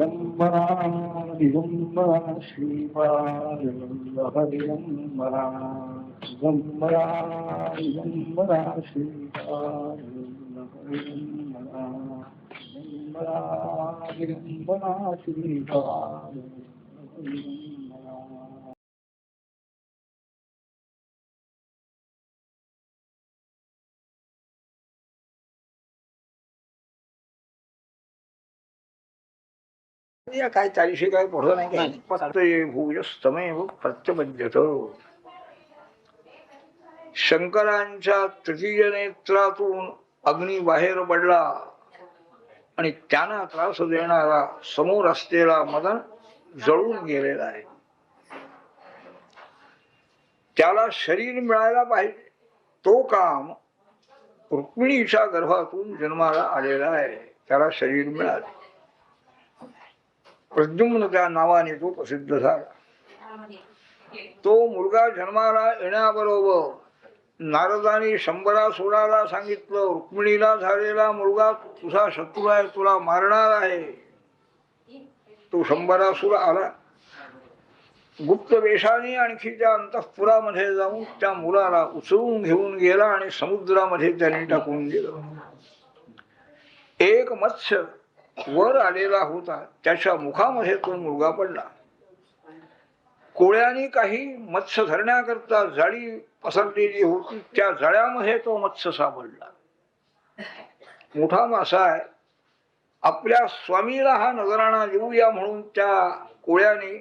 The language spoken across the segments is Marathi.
दिगंबरा दिगंबरा श्रीपाद दिगंबरा दिगंबरा दिगंबरा श्रीपाद दिगंबरा दिगंबरा दिगंबरा श्रीपाद दिगंबरा. या काय 40 काय पुढं नाही काय पत्तये भूयस्तमेव प्रत्यपद्यत. शंकरांच्या तृतीय नेत्रातून अग्नी बाहेर पडला आणि त्यांना त्रास देणारा समोर असलेला मदन जळून गेलेला आहे. त्याला शरीर मिळायला पाहिजे. तो काम रुक्मिणीच्या गर्भातून जन्माला आलेला आहे. त्याला शरीर मिळाले. प्रद्युम्न त्या नावाने तो प्रसिद्ध झाला. तो मुलगा जन्माला येण्याबरोबर नारदाने शंभरासुराला सांगितलं, रुक्मिणीला झालेला मुलगा तुझा शत्रू आहे, तुला मारणार आहे. तो शंभरासुर आला. गुप्त वेशाने आणखी त्या अंतःपुरामध्ये जाऊन त्या मुलाला उचलून घेऊन गेला आणि समुद्रामध्ये त्याने टाकून दिलं. एक मत्स्य वर आलेला होता, त्याच्या मुखामध्ये तो मुलगा पडला. कोळ्याने काही मत्स्य धरण्याकरता जाळी पसरलेली होती, त्या जाळ्यामध्ये तो मत्स्य सापडला. मोठा मासा आहे. आपल्या स्वामीला हा नजराणा देऊया म्हणून त्या कोळ्याने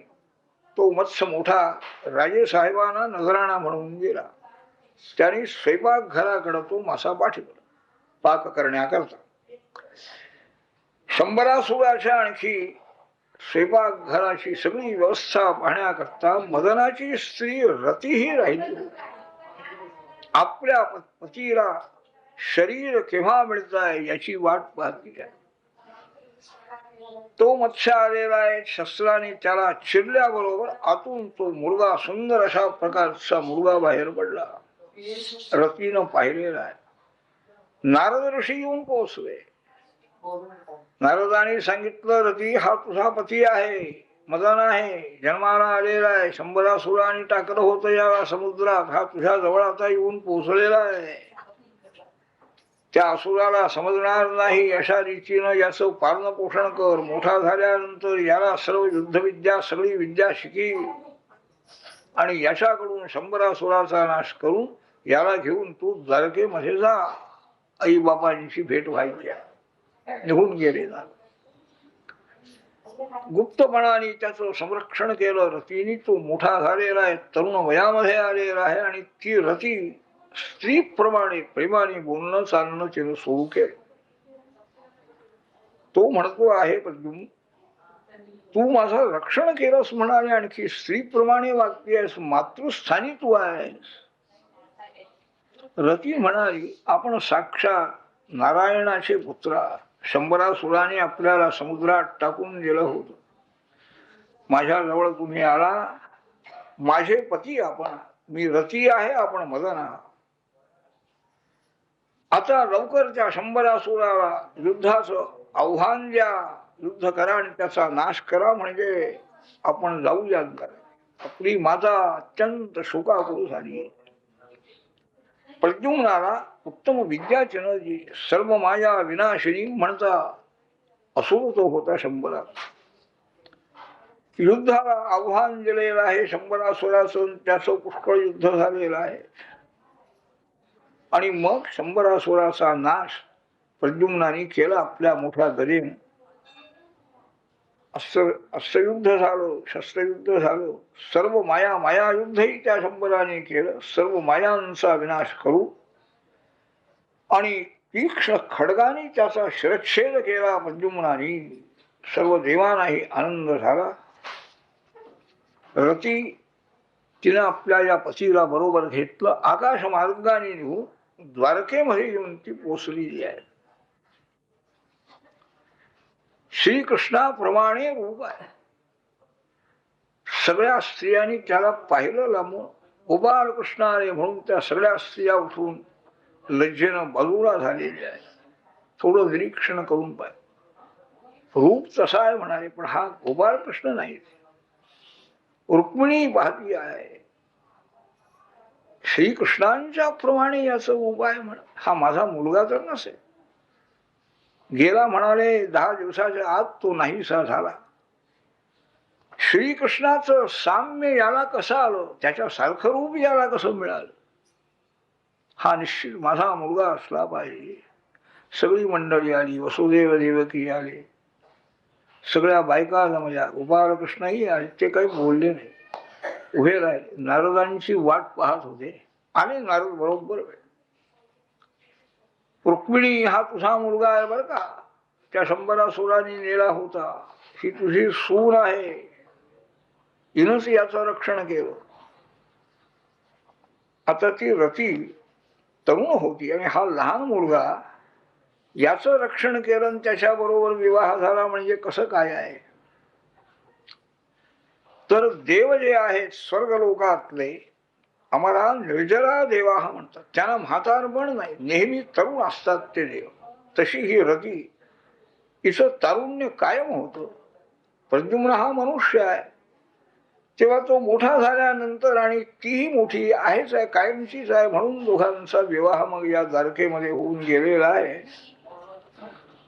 तो मत्स्य मोठा राजेसाहेबांना नजराणा म्हणून गेला. त्याने स्वयंपाक घराकडे तो मासा पाठवला पाक करण्याकरता. शंभरासुराच्या आणखी स्वयंपाक घराची सगळी व्यवस्था पाहण्याकरता मदनाची स्त्री रतीही राहिली. आपल्या पतीला शरीर केव्हा मिळताय याची वाट पाहती आहे. तो मत्स्य आलेला आहे. शस्त्राने त्याला चिरल्याबरोबर आतून तो मुलगा, सुंदर अशा प्रकारचा मुलगा बाहेर पडला. रतीनं पाहिलेला आहे. नारद ऋषी येऊन पोहोचले. नारदाने सांगितलं, रती हा तुझा पती आहे, मदन आहे, जन्माला आलेला आहे. शंभरासुराने टाकलं होतं या समुद्रात, हा तुझ्या जवळ आता येऊन पोहोचलेला आहे. त्या असुराला समजणार नाही अशा रीतीनं याचं पालन पोषण कर. मोठा झाल्यानंतर याला सर्व युद्धविद्या सगळी विद्या शिकी आणि याच्याकडून शंभरासुराचा नाश करून याला घेऊन तू द्वारकेमध्ये जा. आई बापांची भेट व्हायची. निघून गेलेला. गुप्तपणाने त्याचं संरक्षण केलं. रतीने तो मोठा झालेला आहे, तरुण वयामध्ये आलेला आहे आणि ती रती स्त्रीप्रमाणे प्रेमाने बोलणं चालणं तिनं सुरू केलं. तो म्हणतो आहे, प्रद्युम्न तू माझं रक्षण केलंस म्हणाले, आणखी स्त्रीप्रमाणे वागतेस, मातृस्थानी तू आहेस. रती म्हणाली, आपण साक्षात नारायणाचे पुत्र. शंभरासुराने आपल्याला समुद्रात टाकून दिलं होतं. माझ्या जवळ तुम्ही आला. माझे पती आपण, मी रती आहे, आपण मदन आहात. आता लवकर त्या शंभरासुराला युद्धाचं आव्हान द्या. युद्ध करा आणि त्याचा नाश करा, म्हणजे आपण जाऊया. आपली माता अत्यंत शोकाकुल झाली. प्रद्युम्नाला उत्तम विद्याचन जी सर्व माया विनाशिनी म्हणता असुर तो होता शंभरा. युद्धाला आव्हान दिलेलं आहे शंभरासुराचं. त्याचं पुष्कळ युद्ध झालेलं आहे आणि मग शंभरासुराचा नाश प्रद्युम्नाने केला आपल्या मोठ्या गदेने. अस्त्रयुद्ध झालं, शस्त्रयुद्ध झालं, सर्व माया युद्धही त्या शंभराने केलं. सर्व मायांचा विनाश करू आणि तीक्ष्ण खडगाने त्याचा शिरच्छेद केला प्रद्युम्नाने. सर्व देवांनाही आनंद झाला. रती तिनं आपल्या या पतीला बरोबर घेतलं. आकाश मार्गाने निघून द्वारकेमध्ये येऊन ती पोचलेली आहे. श्रीकृष्णाप्रमाणे रूप आहे. सगळ्या स्त्रियांनी त्याला पाहिलं लांबून. गोपाळ कृष्णाने म्हणून त्या सगळ्या स्त्रिया उठून लज्जेनं बाजूला झालेल्या आहे. थोडं निरीक्षण करून पाहिजे. रूप तसा आहे म्हणाले, पण हा गोपाळ कृष्ण नाही, रुक्मिणी पाहती आहे. श्रीकृष्णांच्या प्रमाणे याचं उपाय म्हण, हा माझा मुलगा तर नसेल. गेला म्हणाले 10 दिवसाच्या आत तो नाहीसा झाला. श्रीकृष्णाचं साम्य याला कसं आलं, त्याच्यासारखं रूप याला कसं मिळालं, हा निश्चित माझा मुलगा असला पाहिजे. सगळी मंडळी आली, वसुदेव देवकी आले, सगळ्या बायका जमल्या, गोपाळकृष्णही आले. ते काही बोलले नाही, उभे राहिले, नारदांची वाट पाहत होते. आणि नारद बरोबर, रुक्मिणी हा तुझा मुलगा आहे बर का, त्या शंभरासुरांनी नेला होता, ही तुझी सून आहे, हिनंच याचं रक्षण केलं. आता ती रती तरुण होती आणि हा लहान मुलगा, याचं रक्षण केलं आणि त्याच्याबरोबर विवाह झाला म्हणजे कसं काय आहे. तर देव जे आहेत स्वर्गलोकातले आम्हाला निर्जरा देवाह म्हणतात, त्यांना म्हातारपण नाही, नेहमी तरुण असतात ते देव. तशी ही रती, हिचं तारुण्य कायम होतं. प्रद्युम्न हा मनुष्य आहे, तेव्हा तो मोठा झाल्यानंतर आणि तीही मोठी आहेच आहे, कायमचीच आहे, म्हणून दोघांचा विवाह मग या द्वारकेमध्ये होऊन गेलेला आहे.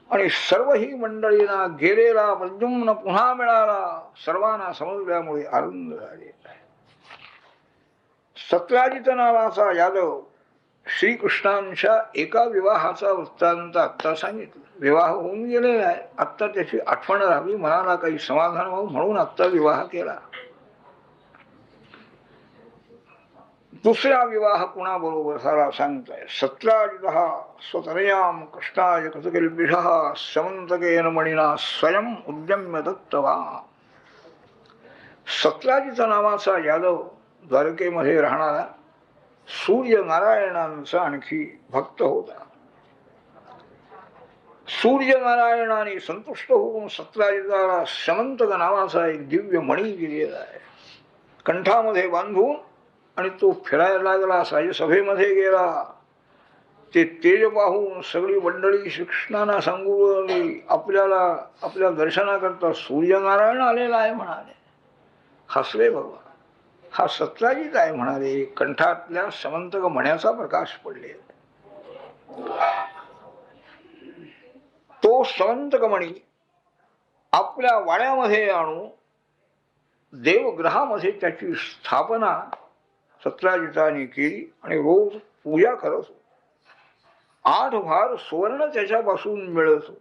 आणि सर्व ही मंडळींना गेलेला प्रद्युम्न पुन्हा मिळाला, सर्वांना समजल्यामुळे आनंद झालेला आहे. सत्राजित नावाचा यादव श्रीकृष्णांच्या एका विवाहाचा वृत्तांत आत्ता सांगितलं. विवाह होऊन गेलेला आहे, आत्ता त्याची आठवण राहावी, मनाला काही समाधान व्हावं म्हणून आत्ता विवाह केला. दुसरा विवाह कुणाबरोबर झाला सांगताय. सत्राजित स्वतनयाम कृष्णाय कृतकिल्बिषः समंतकेन मणिना स्वयं उद्यम्य दत्तवा. सत्राजित नावाचा यादव द्वारकेमध्ये राहणारा सूर्यनारायणांचा आणखी भक्त होता. सूर्यनारायणाने संतुष्ट होऊन सत्राजिताला समंतक नावाचा एक दिव्य मणी दिलेला आहे, कंठामध्ये बांधून, आणि तो फिरायला लागला, राजसभेमध्ये गेला. ते तेज पाहून सगळी मंडळी श्रीकृष्णांना सांगू लागली, आपल्याला आपल्या दर्शनाकरता सूर्यनारायण आलेला आहे म्हणाले. हसले बाबा, हा सत्राजित आहे म्हणाले, कंठातल्या समंतक मण्याचा प्रकाश पडले. तो समंतक मणी आपल्या वाड्यामध्ये आणून देवग्रहामध्ये त्याची स्थापना सत्राजिताने केली आणि रोज पूजा करत. 8 भार सुवर्ण त्याच्यापासून मिळत.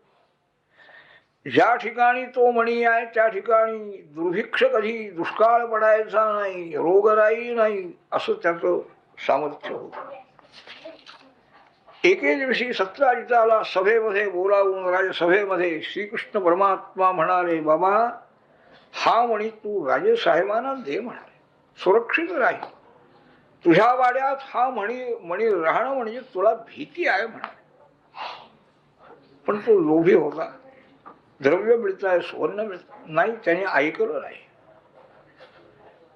ज्या ठिकाणी तो मणी आहे त्या ठिकाणी दुर्भिक्ष कधी दुष्काळ पडायचा नाही, रोगराई नाही, असं त्याचं सामर्थ्य होत. एके दिवशी सत्राजिताला सभेमध्ये बोलावून राजसभेमध्ये श्रीकृष्ण परमात्मा म्हणाले, बाबा हा मणी तू राजेसाहेबांना दे म्हणाले, सुरक्षित राहील. तुझ्या वाड्यात हा मणी राहणं म्हणजे तुला भीती आहे म्हणाले. पण तो लोभी होता, द्रव्य मिळत आहे, सुवर्ण मिळत नाही, त्याने ऐकलं नाही.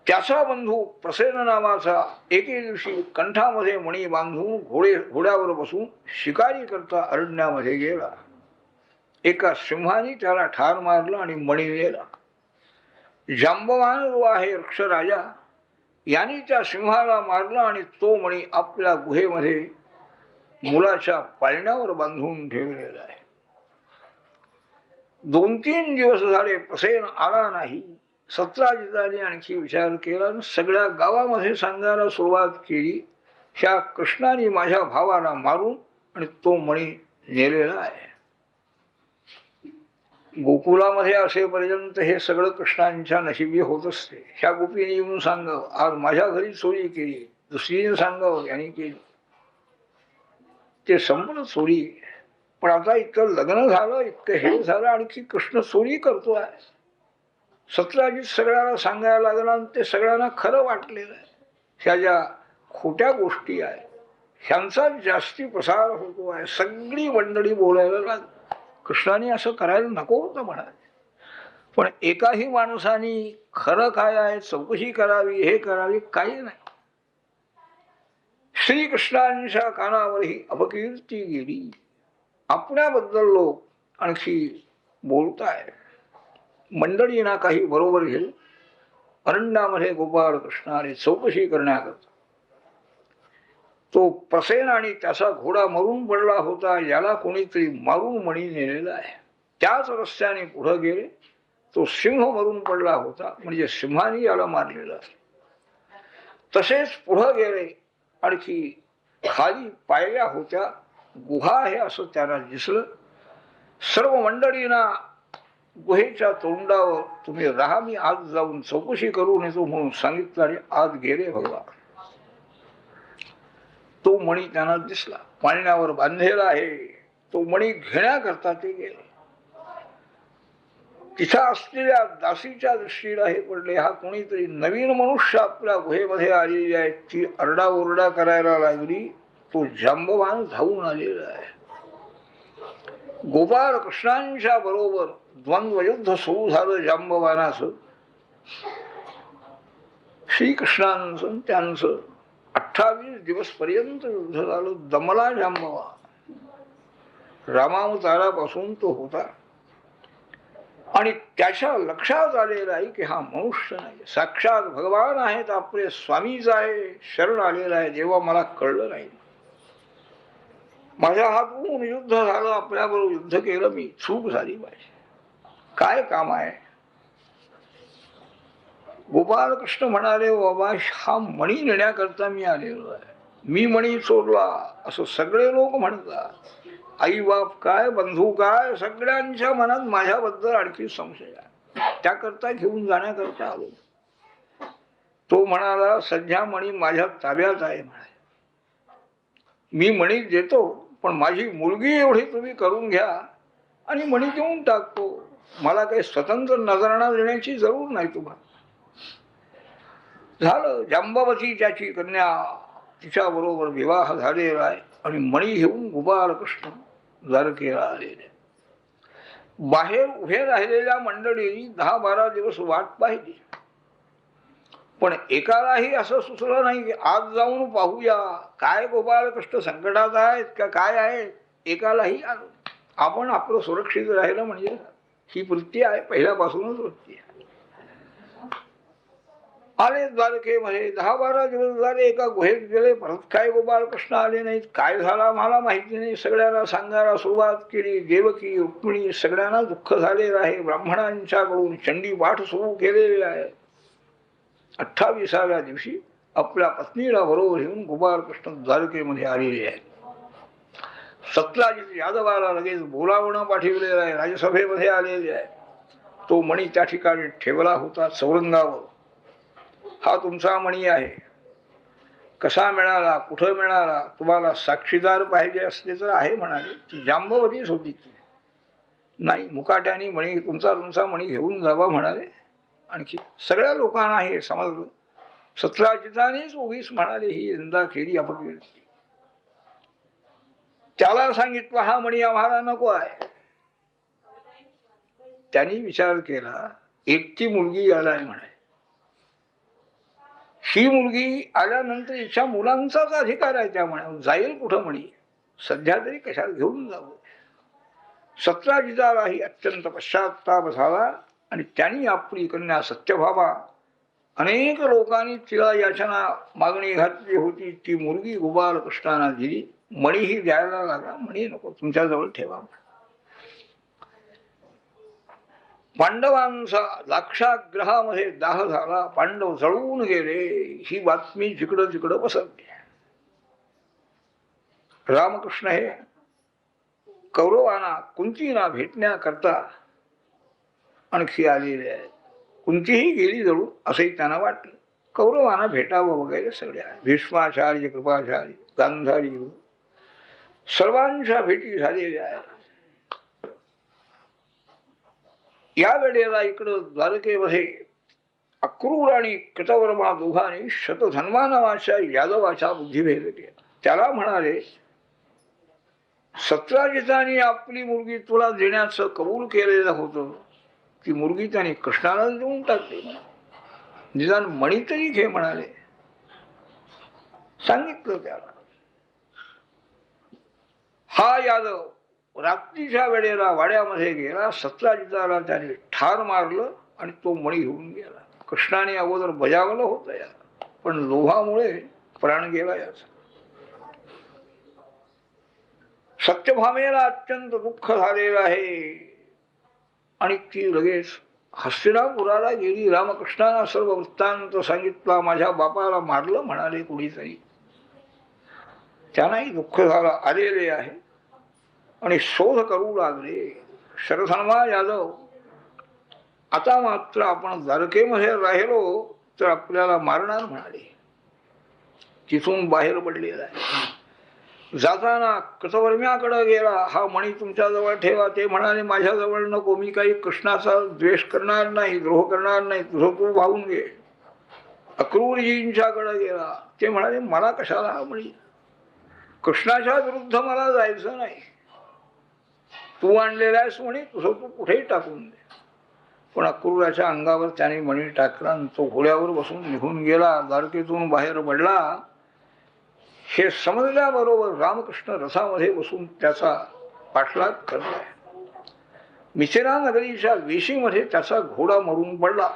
त्याचा बंधू प्रसेन नावाचा एके दिवशी कंठामध्ये मणी बांधून घोड्यावर बसून शिकारी करता अरण्यामध्ये गेला. एका सिंहाने त्याला ठार मारलं आणि मणी नेला. जांबवान जो आहे वृक्षराजा, यांनी त्या सिंहाला मारला आणि तो मणी आपल्या गुहेमध्ये मुलाच्या पाळण्यावर बांधून ठेवलेला आहे. 2-3 दिवस झाले, प्रसेन आला नाही. सत्राजिताने आणखी विचार केला, सगळ्या गावामध्ये सांगायला सुरुवात केली, ह्या कृष्णाने माझ्या भावाला मारून आणि तो मणी नेलेला आहे. गोकुलामध्ये असेपर्यंत हे सगळं कृष्णांच्या नशिबी होत असते. ह्या गोपीने येऊन सांगावं, आज माझ्या घरी चोरी केली, दुसरीने सांगावं यांनी केली, ते संपूर्ण चोरी. पण आता इतकं लग्न झालं, इतकं हे झालं, आणखी कृष्ण चोरी करतोय. सत्राजित सगळ्याला सांगायला लागला आणि ते सगळ्यांना खरं वाटलेलं आहे. ह्या ज्या खोट्या गोष्टी आहेत ह्यांचा जास्ती प्रसार होतो आहे. सगळी मंडळी बोलायला लागली, कृष्णाने असं करायला नको होतं म्हणाले. पण एकाही माणसाने खरं काय आहे चौकशी करावी, हे करावी, काही नाही. श्रीकृष्णांच्या कानावर ही अपकीर्ती गेली. आपल्याबद्दल लोक आणखी बोलताय. मंडळींना काही बरोबर घेईल. अरण्यामध्ये गोपाळ कृष्णाने चौकशी करण्याकरता तो प्रसेन आणि त्याचा घोडा मरून पडला होता, याला कोणीतरी मारून मणी नेलेला आहे. त्याच रस्त्याने पुढे गेले, तो सिंह मरून पडला होता, म्हणजे सिंहाने याला मारलेला. तसेच पुढे गेले, आणखी खाली पायऱ्या होत्या, गुहा आहे असं त्यांना दिसलं. सर्व मंडळींना गुहेच्या तोंडावर तुम्ही राहा, मी आज जाऊन चौकशी करून येतो म्हणून सांगितलं आणि आज गेले भगवान. तो मणी त्यांना दिसला, पाळण्यावर बांधलेला आहे. तो मणी घेण्याकरता ते गेले. तिथं असलेल्या दासीच्या दृष्टीला हे पडले, हा कोणीतरी नवीन मनुष्य आपल्या गुहेमध्ये आलेली आहे. ती आरडाओरडा करायला लागली. तो जांबवान धावून आलेला आहे. गोपाळ कृष्णांच्या बरोबर द्वंद्वयुद्ध सुरू झालं जांबवानाचं. श्रीकृष्णांचं त्यांचं 28 दिवस पर्यंत युद्ध झालं. दमला जांबवान. रामावतारापासून तो होता आणि त्याच्या लक्षात आलेलं आहे की हा मनुष्य नाही, साक्षात भगवान आहेत, आपले स्वामीच आहे. शरण आलेला आहे. देवा मला कळलं नाही, माझ्या हातून युद्ध झालं, आपल्याबरोबर युद्ध केलं, मी चूक झाली पाहिजे, काय काम आहे. गोपाळ कृष्ण म्हणाले, बाबा हा मणी नेण्याकरता मी आलेलो आहे, मी मणी चोरला असं सगळे लोक म्हणतात. आई बाप काय, बंधू काय, सगळ्यांच्या मनात माझ्याबद्दल आणखी संशय आहे. त्याकरता घेऊन जाण्याकरता आलो. तो म्हणाला, सध्या मणी माझ्या ताब्यात आहे, म्हणाले मी मणी देतो, पण माझी मुलगी एवढी तुम्ही करून घ्या आणि मणी देऊन टाकतो. मला काही स्वतंत्र नजराणा देण्याची जरूर नाही तुम्हाला. झालं. जांबावती त्याची कन्या, तिच्या बरोबर विवाह झालेला आहे आणि मणी घेऊन गोपाळ कृष्ण द्वारकेला आलेले. बाहेर उभे राहिलेल्या मंडळींनी 10-12 दिवस वाट पाहिली, पण एकालाही असं सुचलं नाही की आज जाऊन पाहूया काय गोपाळ कृष्ण संकटात आहेत का काय आहे. एकालाही आलो. आपण आपलं सुरक्षित राहिलं म्हणजे ही वृत्ती आहे, पहिल्यापासूनच वृत्ती आहे. आले द्वारकेमध्ये. 10-12 दिवस झाले. एका गुहेत गेले, परत काय गोपाळ कृष्ण आले नाहीत. काय झाला मला माहिती नाही. सगळ्यांना सांगायला सुरुवात केली. देवकी रुक्मिणी सगळ्यांना दुःख झालेलं आहे. ब्राह्मणांच्याकडून चंडी पाठ सुरू केलेले आहे. 28व्या दिवशी आपल्या पत्नीला बरोबर घेऊन गोपाळ कृष्ण द्वारकेमध्ये आलेले आहेत. सत्याजित यादवाला लगेच बोलावणं पाठवलेलं आहे, राज्यसभेमध्ये आलेले आहे. तो मणी त्या ठिकाणी ठेवला होता चौरंगावर. हा तुमचा मणी आहे, कसा मिळाला, कुठं मिळाला, तुम्हाला साक्षीदार पाहिजे असले तर आहे म्हणाले. ती जांबवतीच होती. नाही, मुकाट्याने मणी तुमचा मणी घेऊन जावा म्हणाले. आणखी सगळ्या लोकांना हे समजलं. सत्राजितानेच उगीच म्हणाले ही यंदा केली आपण. त्याला सांगितलं हा मणी आम्हाला नको आहे. त्यांनी विचार केला, एकटी मुलगी आलाय म्हणाय, ही मुलगी आल्यानंतर हिच्या मुलांचाच अधिकार आहे, त्यामुळे जाईल कुठं म्हणी, सध्या तरी कशाला घेऊन जावं. सत्राजितालाही अत्यंत पश्चात्ताप झाला आणि त्यांनी आपली कन्या सत्यभामा, अनेक लोकांनी तिला याचना मागणी घातली होती, ती मुलगी गोपाळ कृष्णाला दिली. मणीही द्यायला लागला. मणी नको, तुमच्याजवळ ठेवा. पांडवांचा लाक्षाग्रहामध्ये दाह झाला, पांडव जळून गेले. ही बातमी जिकडं तिकडं पसरली. रामकृष्ण हे कौरवांना कुंतीला भेटण्याकरता आणखी आलेले आहेत. कुंतीही गेली जळून असंही त्यांना वाटलं. कौरवांना भेटावं वगैरे सगळे आहे. भीष्माचार्य, कृपाचार्य, गांधारी सर्वांच्या भेटी झालेल्या आहेत. या वेळेला इकडं द्वारकेमध्ये अक्रूर आणि कृतवर्मा दोघांनी शतधन्वा नावाच्या यादवाचा बुद्धिभेद केला. त्याला म्हणाले, सत्राजिताने आपली मुलगी तुला देण्याचं कबूल केलेलं होतं, ती मुलगी त्याने कृष्णाला देऊन टाकली, निदान मणी तरी घे म्हणाले. सांगितलं त्याला. हा यादव रात्रीच्या वेळेला वाड्यामध्ये गेला, सत्राजिताला त्याने ठार मारलं आणि तो मणी घेऊन गेला. कृष्णाने अगोदर बजावलं होतं या, पण लोभामुळे प्राण गेला याचा. सत्यभामेला अत्यंत दुःख झालेलं आहे आणि ती लगेच हस्तिनापुराला गेली. रामकृष्णाला सर्व वृत्तांत सांगितला. माझ्या बापाला मारलं म्हणाले कुणीतरी. त्यांनाही दुःख झालं आलेले आहे आणि शोध करू लागले. शरधन्वा यादव, आता मात्र आपण द्वारकेमध्ये राहिलो तर आपल्याला मारणार म्हणाले. तिथून बाहेर पडलेला आहे. जाताना कृतवर्म्याकडे गेला. हा मणी तुमच्या जवळ ठेवा. ते म्हणाले माझ्याजवळ नको, मी काही कृष्णाचा द्वेष करणार नाही, द्रोह करणार नाही, तुझं तू वाहून घे. अक्रूरजींच्याकडे गेला. ते म्हणाले मला कशाला हा मणी, कृष्णाच्या विरुद्ध मला जायचं नाही, तू आणलेला आहेस म्हणे, तुझं तू कुठेही टाकून दे. पण अक्रूराच्या अंगावर त्याने मणी टाकला आणि तो घोड्यावर बसून निघून गेला. द्वारकेतून बाहेर पडला. हे समजल्याबरोबर रामकृष्ण रथामध्ये बसून त्याचा पाठलाग करलाय. मिथिला नगरीच्या वेशीमध्ये त्याचा घोडा मरून पडला.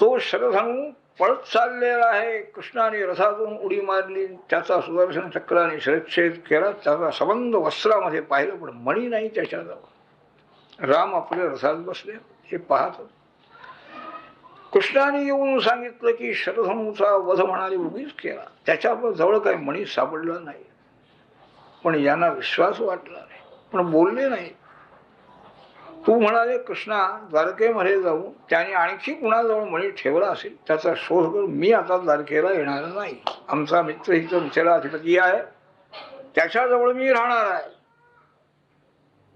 तो शरधनु पळत चाललेला आहे. कृष्णाने रथातून उडी मारली, त्याचा सुदर्शन चक्राने शिरच्छेद केला. त्याचा संबंध वस्त्रामध्ये पाहिलं पण मणी नाही त्याच्याजवळ. राम आपल्या रथात बसले हे पाहत. कृष्णाने येऊन सांगितलं की शरधनुचा वध म्हणाले उगीच केला, त्याच्या जवळ काही मणी सापडला नाही. पण यांना विश्वास वाटला नाही, पण बोलले नाही. तू म्हणाले कृष्णा द्वारकेमध्ये जाऊन त्याने आणखी कुणाजवळ मणी ठेवला असेल त्याचा शोध करून मी आता द्वारकेला येणार नाही. आमचा मित्र इथं मिथिलाधिपती आहे, त्याच्याजवळ मी राहणार आहे.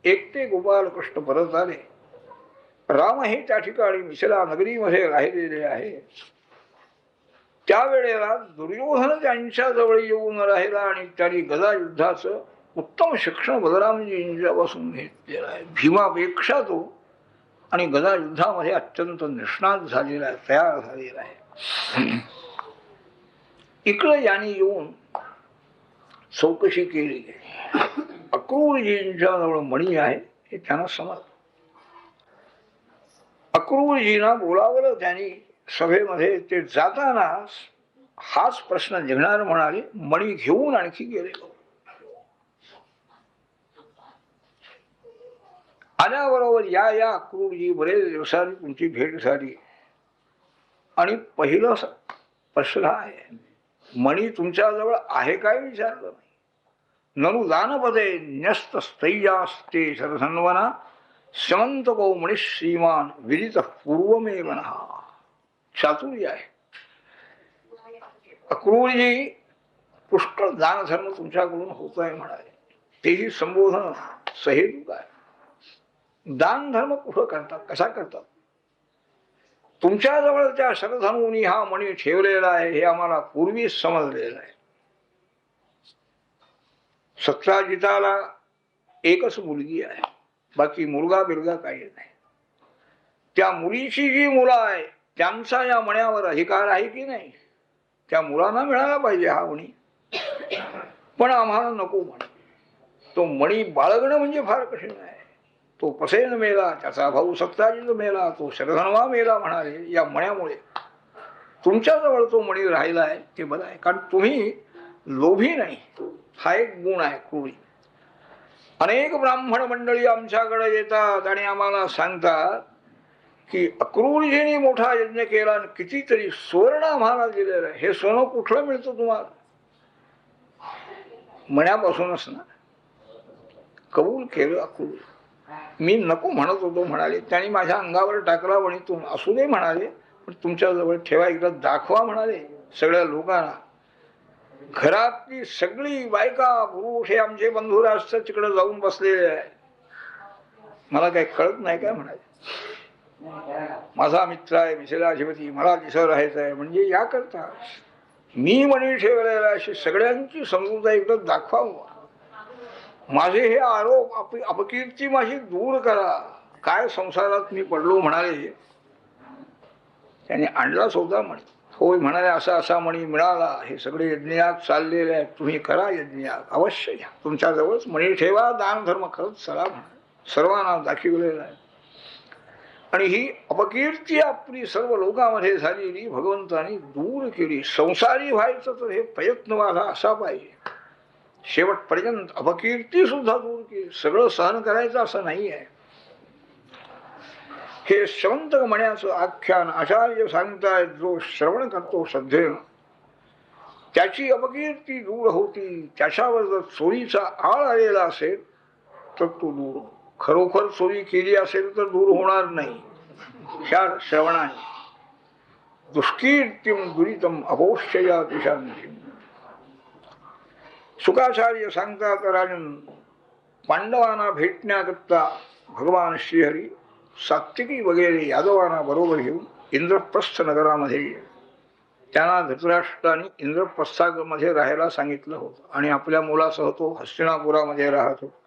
एकटे गोपाल कृष्ण परत आले. राम हे त्या ठिकाणी मिथिला नगरीमध्ये राहिलेले आहे. त्यावेळेला दुर्योधन त्यांच्या जवळ येऊन राहिला आणि त्यांनी गदा युद्धाचं उत्तम शिक्षण बलरामजींच्यापासून घेतलेलं आहे. भीमापेक्षा तो आणि गदा युद्धामध्ये अत्यंत निष्णात झालेला आहे, तयार झालेला आहे. इकडे यांनी येऊन चौकशी केली. अक्रूरजींच्या जवळ मणी आहे हे त्यांना समजलं. अक्रूरजींना बोलावलं त्यांनी सभेमध्ये. ते जाताना हाच प्रश्न निघणार म्हणाले, मणी घेऊन आणखी गेले. आल्याबरोबर या या अक्रूरजी, बरेच दिवसांनी तुमची भेट झाली आणि पहिलं प्रश्न आहे मणी तुमच्याजवळ आहे काय विचारलं नाही. ननु दानपदे न्यस्त स्थैर्यास्ते शरधन्वना समंत कौमणी श्रीमान विदित पूर्वमेव नहा. चातुर्य आहे. अक्रूरजी पुष्कळ दानधर्म तुमच्याकडून होत आहे म्हणाले. तेही संबोधन सहेतुक आहे. दान धर्म कुठं करतात, कसा करतात? तुमच्याजवळ त्या शरधनुनी हा मणी ठेवलेला आहे हे आम्हाला पूर्वीच समजलेलं आहे. सत्राजिताला एकच मुलगी आहे, बाकी मुलगा बिलगा काही नाही. त्या मुलीची जी मुलं आहे त्यांचा या मण्यावर अधिकार आहे की नाही? त्या मुलांना मिळाला पाहिजे हा मणी, पण आम्हाला नको म्हणे. तो मणी बाळगणं म्हणजे फार कठीण आहे. तो पसेन मेला, त्याचा भाऊ सत्राजित मेला, तो शरधन्वा मेला म्हणाले या मण्यामुळे. तुमच्याजवळ तो मणी राहिला आहे ते बरं आहे, कारण तुम्ही लोभी नाही, हा एक गुण आहे क्रूरी. अनेक ब्राह्मण मंडळी आमच्याकडे येतात आणि आम्हाला सांगतात की अक्रूरजींनी मोठा यज्ञ केला आणि कितीतरी सुवर्ण आम्हाला दिलेलं आहे. हे सोनं कुठलं मिळतं तुम्हाला? मण्यापासूनच ना. कबूल केलं अक्रूर. मी नको म्हणत होतो म्हणाले. त्यांनी माझ्या अंगावर टाकला वणीतून. असू दे म्हणाले, पण तुमच्याजवळ ठेवा, एकदा दाखवा म्हणाले सगळ्या लोकांना. घरातली सगळी बायका पुरुष हे आमचे बंधू राष्ट्र तिकडे जाऊन बसलेले आहे. मला काही कळत नाही काय म्हणाले. माझा मित्र आहे मिथिलाधिपती, मला तिथं राहायचं आहे म्हणजे या करता मी मणी ठेवलेला अशी सगळ्यांची समजूता एकदा दाखवा. माझे हे आरोप अपकीर्ती माझी दूर करा. काय संसारात मी पडलो म्हणाले. त्याने आणला सौदा म्हणे. होय म्हणाले, असा असा मणी मिळाला, हे सगळे यज्ञयाग चाललेले आहेत, तुम्ही करा यज्ञयाग, अवश्य घ्या, तुमच्याजवळच मणी ठेवा, दान धर्म करत चला म्हणा, सर्वांना दाखविलेला आहे. आणि ही अपकीर्ती आपली सर्व लोकांमध्ये झालेली भगवंतानी दूर केली. संसारी व्हायचं तर हे प्रयत्न माझा असा पाहिजे, शेवटपर्यंत अपकीर्ती सुद्धा दूर केली. सगळं सहन करायचं असं नाही आहे. हे श्रवंत म्हण्याचं आख्यान आचार्य सांगतायत, जो श्रवण करतो श्रद्धेनं त्याची अपकीर्ती दूर होती. त्याच्यावर जर चोरीचा आळ आलेला असेल तर तो दूर, खरोखर चोरी केली असेल तर दूर होणार नाही. ह्या श्रवणाने दुष्कीर्तिम दुरितम अपोष्यया दिशांती. शुकाचार्य सांगतात, राजन पांडवांना भेटण्याकरता भगवान श्रीहरी सात्विकी वगैरे यादवांना बरोबर घेऊन इंद्रप्रस्थ नगरामध्ये त्यांना धृतराष्ट्राने इंद्रप्रस्थामध्ये राहायला सांगितलं होतं आणि आपल्या मुलासह तो हस्तिनापुरामध्ये राहत होता.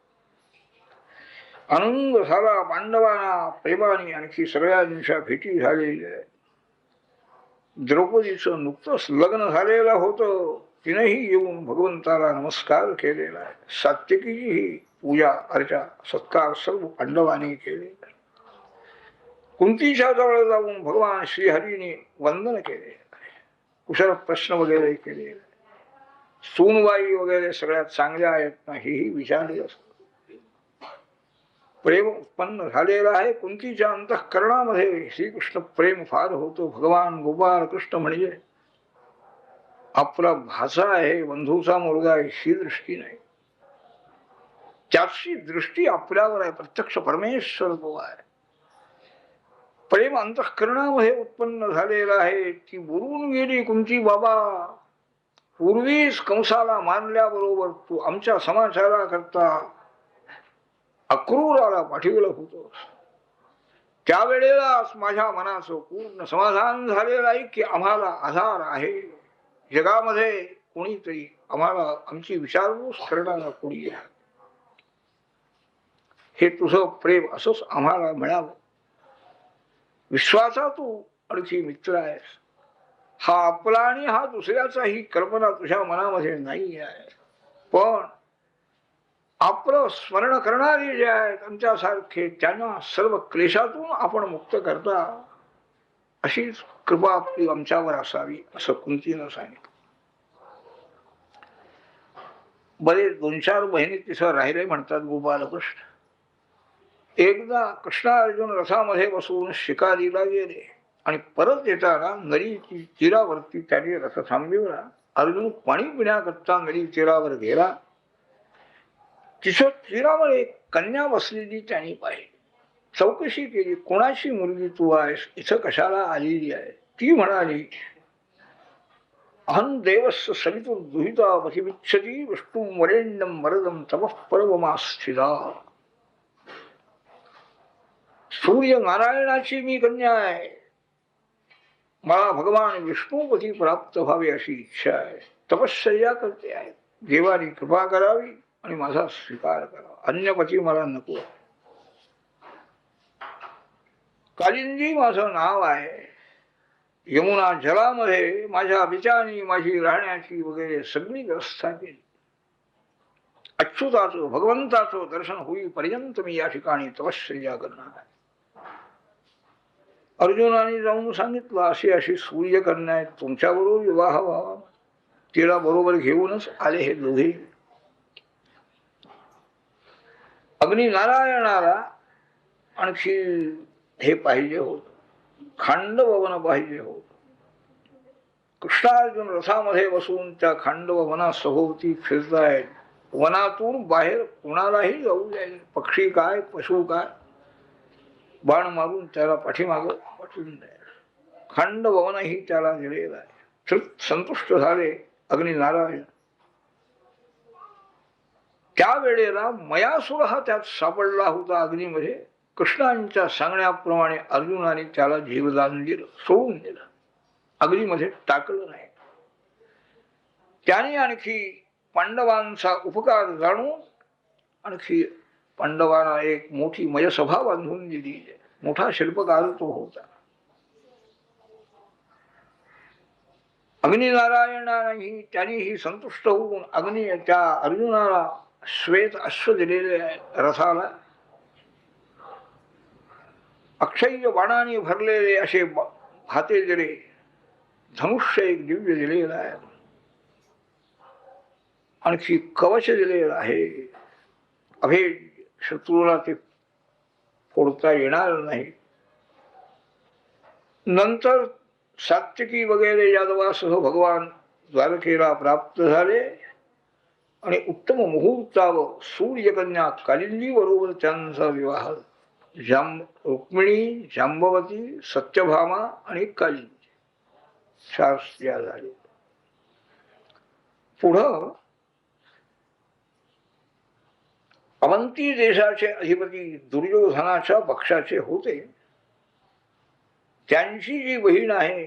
आनंद झाला पांडवांना, प्रेमाने आणखी सगळ्यांच्या भेटी झालेल्या आहेत. द्रौपदीचं नुकतंच लग्न झालेलं होतं, तिनेही येऊन भगवंताला नमस्कार केलेला आहे. सात्विकीची पूजा अर्चा सत्कार सर्व पांडवांनी केलेला. कुंतीच्या जवळ जाऊन भगवान श्रीहरीने वंदन केले, कुशल प्रश्न वगैरे केले. सूनबाई वगैरे सगळ्यात चांगल्या आहेत ना हेही विचारले असत. प्रेम उत्पन्न झालेलं आहे कुंतीच्या अंतःकरणामध्ये. श्रीकृष्ण प्रेम फार होतो. भगवान गोपाल कृष्ण म्हणजे आपला भाचा आहे, बंधूचा मुलगा आहे, ही दृष्टी नाही. त्याची दृष्टी आपल्यावर आहे, प्रत्यक्ष परमेश्वर तो आहे. प्रेम अंतःकरणामध्ये उत्पन्न झालेलं आहे. ती बोलून गेली कुंती, बाबा पूर्वीच कंसाला मारल्याबरोबर तू आमच्या समाचारा करता अक्रूराला पाठविलं होतं. त्यावेळेलाच माझ्या मनाचं पूर्ण समाधान झालेलं आहे की आम्हाला आधार आहे जगामध्ये, कोणीतरी आम्हाला आमची विचारपूस करणारा कोणी आहे. हे तुझं प्रेम असंच आम्हाला मिळावं. विश्वाचा तू आणखी मित्र आहेस. हा आपला आणि हा दुसऱ्याचा ही कल्पना तुझ्या मनामध्ये नाही आहे, पण आपलं स्मरण करणारे जे आहेत त्यांच्यासारखे त्यांना सर्व क्लेशातून आपण मुक्त करता, अशीच कृपा आपली आमच्यावर असावी असं कुंतीनं सांगितलं. बरेच 2-4 महिने तिथं राहिले म्हणतात गोपालकृष्ण. एकदा कृष्णार्जुन रथामध्ये बसून शिकारीला गेले आणि परत येताना नदीची तीरावरती त्याने रथ थांबविला. अर्जुन पाणी पिण्याकरता नदी तीरावर गेला. तिथं तीरावर एक कन्या बसलेली त्यांनी पाहिली. चौकशी केली, कोणाची मुलगी तू आहेस, इथं कशाला आलेली आहे? ती म्हणाली, अहं देवस्य सवितुर्दुहिता पथिविच्छति विष्णु वरेण्यं वरदं तपः पर्वमास्थिता. सूर्य नारायणाची मी कन्या आहे. मला भगवान विष्णुपती प्राप्त व्हावे अशी इच्छा आहे. तपश्चर्या करते आहे. देवाने कृपा करावी आणि माझा स्वीकार करावा. अन्य पती मला नको. कालिंदी माझं नाव आहे. यमुना जलामध्ये माझ्या बिचानी माझी राहण्याची वगैरे सगळी व्यवस्था केली. अच्युताचं भगवंताचं दर्शन होईपर्यंत मी या ठिकाणी तपश्चर्या करणार आहे. अर्जुनाने जाऊन सांगितलं, अशी अशी सूर्यकन्या आहे, तुमच्याबरोबर विवाह व्हावा. तिला बरोबर घेऊनच आले हे दोघे. अग्नी नारायणाला आणखी हे पाहिजे होत, खांडवन पाहिजे होत. कृष्णार्जुन रथामध्ये बसून त्या खांडव वनासभोवती फिरतायत. वनातून बाहेर कुणालाही जाऊ द्यायचे. पक्षी काय पशु काय बाण मारून त्याला पाठीमागं पाठवून द्यायला. खांडवनही त्याला दिलेला आहे. संतुष्ट झाले अग्निनारायण. त्यावेळेला मयासुर हा त्यात सापडला होता अग्नीमध्ये. कृष्णांच्या सांगण्याप्रमाणे अर्जुनाने त्याला जीवदान दिलं, सोडून दिलं, अग्नीमध्ये टाकलं नाही. त्याने आणखी पांडवांचा उपकार जाणून आणखी पांडवांना एक मोठी मयसभा बांधून दिली. मोठा शिल्पकार तो होता. अग्निनारायणानेही त्यांनीही संतुष्ट होऊन अग्नी त्या अर्जुनाला श्वेत अश्व दिलेले आहे, रथाला अक्षय्य बाणाने भरलेले असे हाते दिले, धनुष्य एक दिव्य दिलेलं आहे, आणखी कवच दिलेलं आहे, अभेद, शत्रूला ते फोडता येणार नाही. नंतर सात्यकी वगैरे यादवासह भगवान द्वारकेला प्राप्त झाले आणि उत्तम मुहूर्तावर सूर्यकन्या कालिंदी बरोबर त्यांचा विवाह, रुक्मिणी, जांबवती, सत्यभामा आणि कालिंदी 4 स्त्रिया झाल्या. पुढं अवंती देशाचे अधिपती दुर्योधनाच्या पक्षाचे होते, त्यांची जी बहीण आहे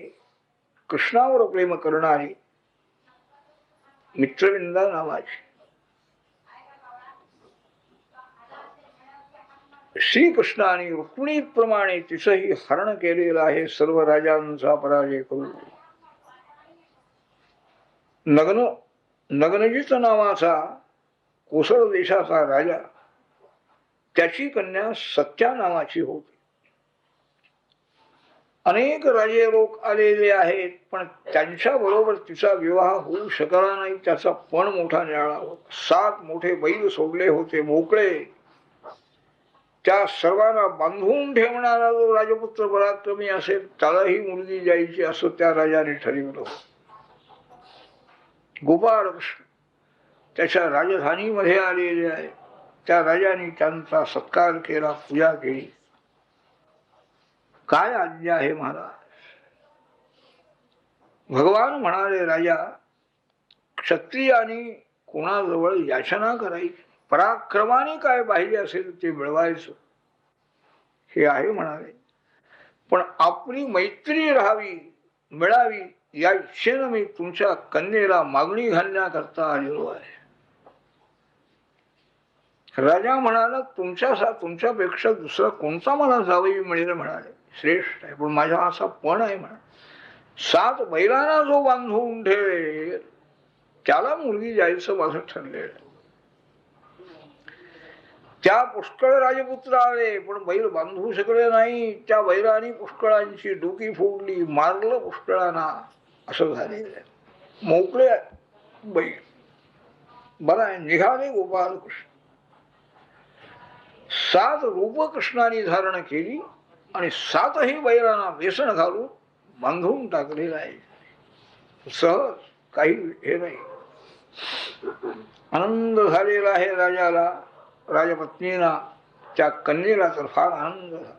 कृष्णावर प्रेम करणारी मित्रविंदा नावाची, श्रीकृष्णाने रुक्मिणीप्रमाणे तिचंही हरण केलेलं आहे, सर्व राजांचा पराजय करून. नग्नजित नावाचा कोसळ देशाचा राजा, त्याची कन्या सत्या नावाची होती. अनेक राजे लोक आलेले आहेत, पण त्यांच्या बरोबर तिचा विवाह होऊ शकला नाही, त्याचा पण मोठा निराळा होता. 7 मोठे बैल सोडले होते मोकळे, त्या सर्वांना बांधून ठेवणारा जो राजपुत्र पराक्रमी असेल त्यालाही मुलगी द्यायची असं त्या राजाने ठरवलं. गोपाळ कृष्ण त्याच्या राजधानीमध्ये आलेले आहे, त्या राजाने त्यांचा सत्कार केला, पूजा केली. काय आज्ञा आहे महाराज? भगवान म्हणाले, राजा, क्षत्रियाने कोणाजवळ याचना करायची, पराक्रमाने काय पाहिजे असेल ते मिळवायचं, हे आहे म्हणाले. पण आपली मैत्री राहावी, मिळावी या इच्छेनं मी तुमच्या कन्येला मागणी घालण्याकरता आलेलो आहे. राजा म्हणाला, तुमच्यापेक्षा दुसरा कोणता मला जावई मिळेल म्हणाले, श्रेष्ठ आहे, पण माझा असा पण आहे म्हणा, 7 बैलांना जो बांधून ठेवेल त्याला मुलगी द्यायचं माझं ठरलेलं आहे. त्या पुष्कळ राजपुत्र आले, पण बैल बांधू शकले नाही. त्या बैलांनी पुष्कळांची डोकी फोडली, मारलं पुष्कळांना, असं झालेलं आहे. मोकळे बैल. बरं आहे, निघाले गोपाल कृष्ण. 7 रूप कृष्णाने धारण केली आणि 7ही बैलांना व्यसन घालून बांधून टाकलेलं आहे. सहज, काही हे नाही. आनंद झालेला आहे राजाला, राजपत्नीला, त्या कन्येला तर फार आनंद झाला.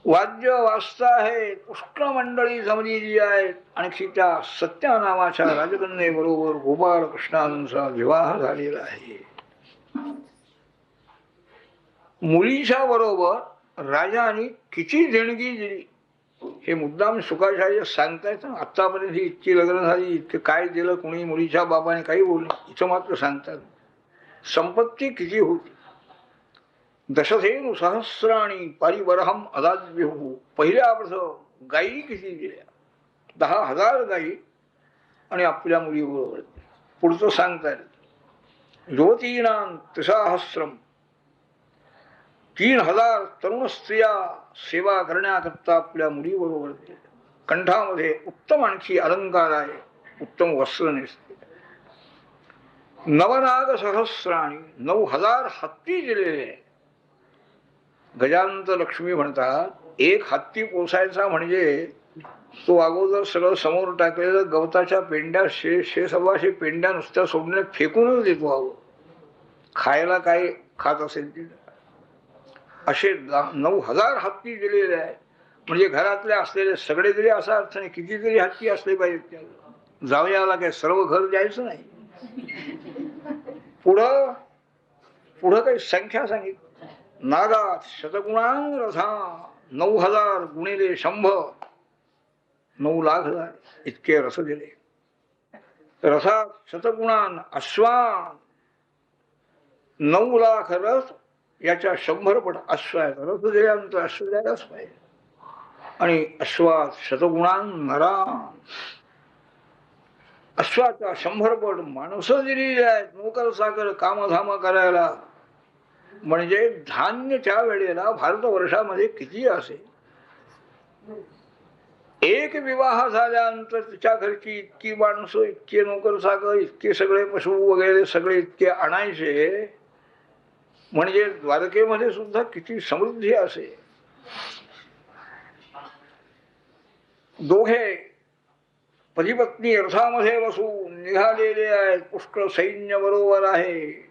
वाद्य वाजता आहे, पुष्कळ मंडळी जमलेली आहेत, आणखी त्या सत्या नावाच्या राजकन्येबरोबर गोपाळ कृष्णांचा विवाह झालेला आहे. मुलीच्या बरोबर राजाने किती देणगी दिली हे मुद्दाम शुकाचार्य सांगतायत. आतापर्यंत ही इतकी लग्न झाली, इतके काय दिलं कोणी, मुलीच्या बाबाने काही बोललं, इथं मात्र सांगतात संपत्ती किती होती. दशधेनु सहस्राणी परिबरहम अदाद्यहु. पहिल्या प्रथम गायी किती दिल्या, 10,000 गायी आणि आपल्या मुलीबरोबर. पुढचं सांगतायत युवतीनां 3,000, 3,000 तरुण स्त्रिया सेवा करण्याकरता आपल्या मुलीबरोबर दिल्या. कंठामध्ये उत्तम आणखी अलंकार आहे, उत्तम वस्त्र नेसते. नवनाग सहस्राणी, 9,000 हत्ती दिलेले. गजांत लक्ष्मी म्हणतात, एक हत्ती पोसायचा म्हणजे तो अगोदर सगळं समोर टाकलेलं गवताच्या पेंड्या, 600-625 पेंड्या नुसत्या सोडण्यात फेकूनच देतो. अगो खायला काय खात असेल तिला, असे 9,000 हत्ती दिलेले आहे. म्हणजे घरातले असलेले सगळे तरी असा अर्थ नाही, कितीतरी हत्ती असले पाहिजेत त्याला. जावयाला काय सर्व घर द्यायचं नाही. पुढं काही संख्या सांगितली. नागात शतगुणांग रथा, 9,000 गुणिले 100, 9 लाख झाले, इतके रथ दिले. रथात शतगुणान अश्वान, 9 लाख रथ, याच्या 100 पट अश्व आहेत. रथ दिल्यानंतर अश्व द्यायलाच पाहिजे. आणि अश्वात शतगुणान नरा, अश्वाचा 100 पट माणसं दिलेली आहेत नोकर साकर कामधाम करायला. म्हणजे धान्य त्या वेळेला भारतवर्षामध्ये किती असेल. एक विवाह झाल्यानंतर तिच्या घरची इतकी माणसं, इतके नोकर साकर, इतके सगळे पशु वगैरे सगळे इतके आणायचे. म्हणजे द्वारकेमध्ये सुद्धा किती समृद्धी असे. दोघे पती पत्नी रथामध्ये बसून निघालेले आहेत. पुष्कळ सैन्य बरोबर आहे.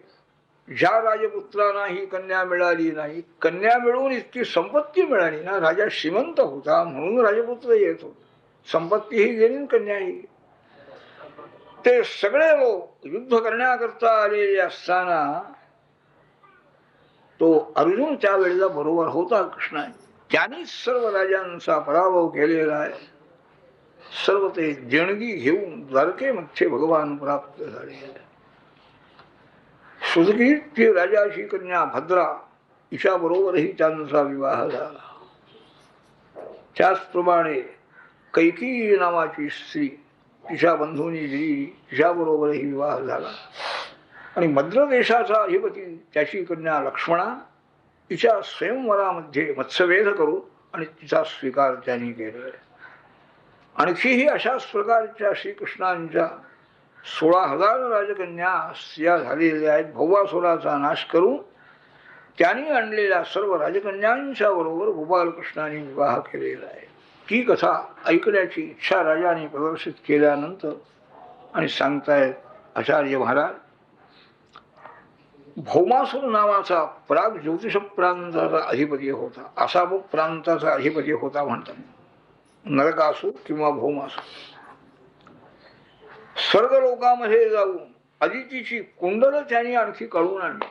ज्या राजपुत्रांना ही कन्या मिळाली नाही, कन्या मिळून इतकी संपत्ती मिळाली ना, राजा श्रीमंत होता म्हणून राजपुत्र येत होते, संपत्ती ही गेली कन्याही. ते सगळे लोक युद्ध करण्याकरता आलेले असताना तो अर्जुन त्यावेळेला बरोबर होता कृष्णा. त्यांनीच सर्व राजांचा पराभव केलेला आहे. सर्व ते देणगी घेऊन द्वारकेमध्ये भगवान प्राप्त झाले. सुदकीर्ती राजाची कन्या भद्रा हिच्या बरोबरही त्यांचा विवाह झाला. त्याचप्रमाणे कैकेयी नावाची स्त्री तिच्या बंधूंनी दिली, तिच्या बरोबरही विवाह झाला. आणि मद्र देशाचा अधिपती त्याची कन्या लक्ष्मणा तिच्या स्वयंवरामध्ये मत्स्यवेध करू आणि तिचा स्वीकार त्यांनी केला. आणखीही अशाच प्रकारच्या श्रीकृष्णांच्या 16,000 राजकन्या स्त्रिया झालेल्या आहेत. भौवासुराचा नाश करून त्यांनी आणलेल्या सर्व राजकन्यांच्या बरोबर गोपालकृष्णाने विवाह केलेला आहे. ती कथा ऐकण्याची इच्छा राजाने प्रदर्शित केल्यानंतर आणि सांगतायत आचार्य महाराज, भौमासुर नावाचा प्राग ज्योतिष प्रांताचा अधिपती होता, आसाबुक प्रांताचा अधिपती होता म्हणतात. नरकासूर किंवा भौमासूर स्वर्ग लोकामध्ये जाऊन अदितीची कुंडल त्यांनी आणखी काढून आणली.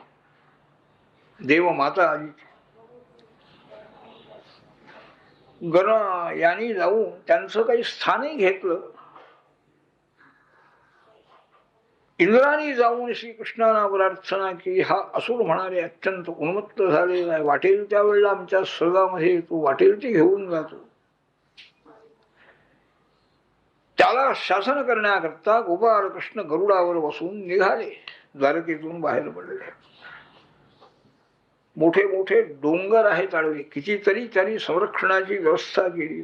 देव माता अदिती गण यांनी जाऊन त्यांचं काही स्थानही घेतलं. इंद्राने जाऊन श्रीकृष्णाला प्रार्थना की हा असुर म्हणाले अत्यंत उन्मत्त झालेला आहे, वाटेल त्यावेळेला आमच्या स्वर्गामध्ये तो वाटेल ते घेऊन जातो. त्याला शासन करण्याकरता गोपाळ कृष्ण गरुडावर बसून निघाले. द्वारकेतून बाहेर पडले. मोठे मोठे डोंगर आहेत आडवे, कितीतरी त्यांनी संरक्षणाची व्यवस्था केली.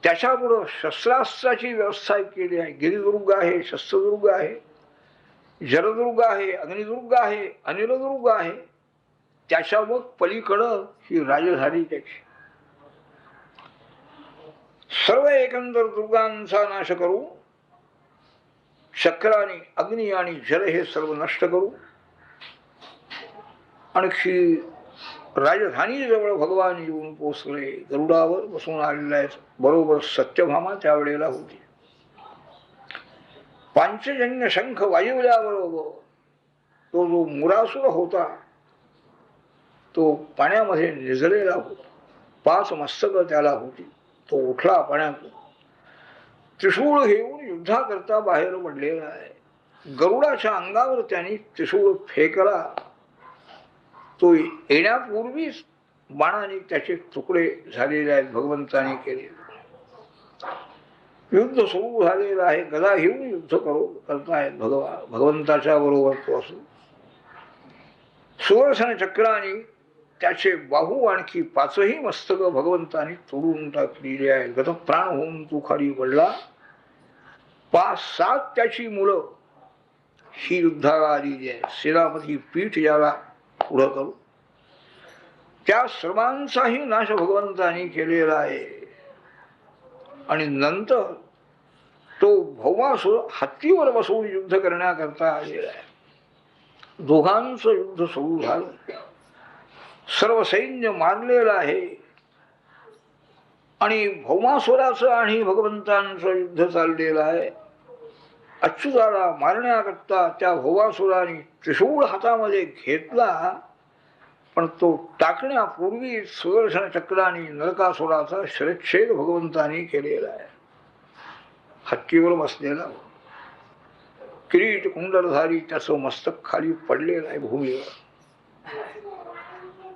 त्याच्यापुढं शस्त्रास्त्राची व्यवस्था केली आहे. गिरिदुर्ग आहे, शस्त्रदुर्ग आहे, जलदुर्ग आहे, अग्निदुर्ग आहे, अनिलदुर्ग आहे. त्याच्या मग पलीकडं ही राजधानी त्याची. सर्व एकंदर दुर्गांचा नाश करू, चक्राने अग्नी आणि जल हे सर्व नष्ट करू. आणखी राजधानी जवळ भगवान येऊन पोचले. गरुडावर बसून आलेला आहे. बरोबर सत्यभामा त्यावेळेला होती. पांचजन्य शंख वाजवल्याबरोबर तो जो मुरासुर होता तो पाण्यामध्ये निजलेला होता. 5 मस्तक त्याला होती. तो उठला पाण्यातून, त्रिशूळ घेऊन युद्धाकरता बाहेर पडलेला आहे. गरुडाच्या अंगावर त्यांनी त्रिशूळ फेकला. तो येण्यापूर्वीच बाणाने त्याचे तुकडे झालेले आहेत, भगवंताने केले. युद्ध सुरू झालेलं आहे. गदा घेऊन युद्ध करतायत भगवंताच्या बरोबर तो असो. सुदर्शन चक्राने त्याचे बाहू आणखी 5ही मस्तक भगवंताने तोडून टाकलेली आहे. गतप्राण होऊन तो खाली पडला. 5-7 त्याची मुलं ही युद्धाला आलेली आहे. सेनापती पीठ याला पुढं करू. त्या सर्वांचाही नाश भगवंताने केलेला आहे. आणि नंतर तो भौमासूर हत्तीवर बसवून युद्ध करण्याकरता आलेला आहे. दोघांचं युद्ध सुरू झालं. सर्व सैन्य मारलेलं आहे. आणि भौमासुराचं आणि भगवंतांचं युद्ध चाललेलं आहे. अच्युताला मारण्याकरता त्या भौमासुराने त्रिशूळ हातामध्ये घेतला, पण तो टाकण्यापूर्वी सुदर्शन चक्राने नरकासुराचा शिरच्छेद भगवंताने केलेला आहे. हत्तीवर बसलेला किरीट कुंडलधारी त्याचं मस्तक खाली पडलेलं आहे भूमीवर.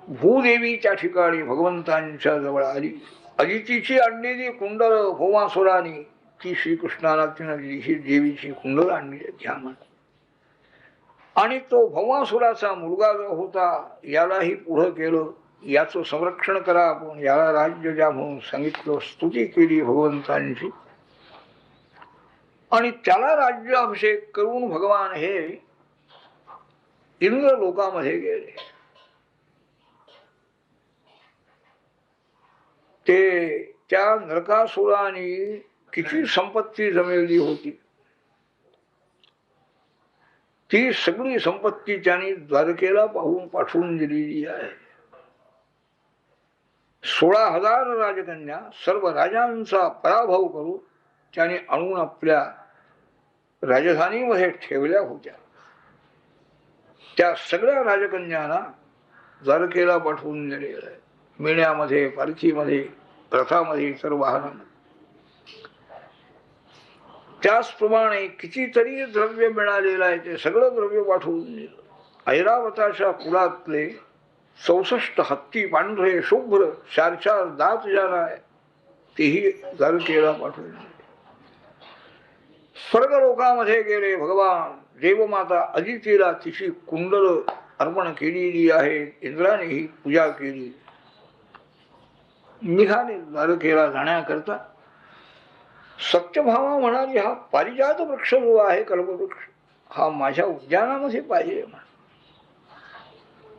भूदेवी त्या ठिकाणी भगवंतांच्या जवळ आली. अदितीची आणलेली कुंडल भौमासुराने ती श्रीकृष्णाला तिनं ही देवीची कुंडल आणली ध्यान. आणि तो भौमासुराचा मुलगा जो होता यालाही पुढं केलं, याचं संरक्षण करा आपण, याला राज्य द्या म्हणून सांगितलं, स्तुती केली भगवंतांची. आणि त्याला राज्याभिषेक करून भगवान हे इंद्र लोकामध्ये गेले. ते त्या नरकासुराने किती संपत्ती जमवली होती, ती सगळी संपत्ती त्यांनी द्वारकेला पाठवून दिलेली आहे. 16,000 राजकन्या सर्व राजांचा पराभव करून त्याने आणून आपल्या राजधानीमध्ये ठेवल्या होत्या. त्या सगळ्या राजकन्यांना द्वारकेला पाठवून दिलेलं आहे. मेण्यामध्ये, पालखीमध्ये, रथामध्ये, इतर वाहनामध्ये. त्याचप्रमाणे कितीतरी द्रव्य मिळालेलं आहे, ते सगळं द्रव्य पाठवून दिलं. ऐरावताच्या कुलातले 64 हत्ती पांढरे शुभ्र 4 दात ज्याला आहे तेही द्वारकेला पाठवून दिले. स्वर्ग लोकामध्ये गेले भगवान. देवमाता अदितीला तिची कुंडल अर्पण केलेली आहे, इंद्राने ही पूजा केली. निघाले द्वारकेला जाण्याकरता. सत्यभामा म्हणाली, हा पारिजात वृक्ष जो आहे कल्पवृक्ष, हा माझ्या उद्यानामध्ये पाहिजे.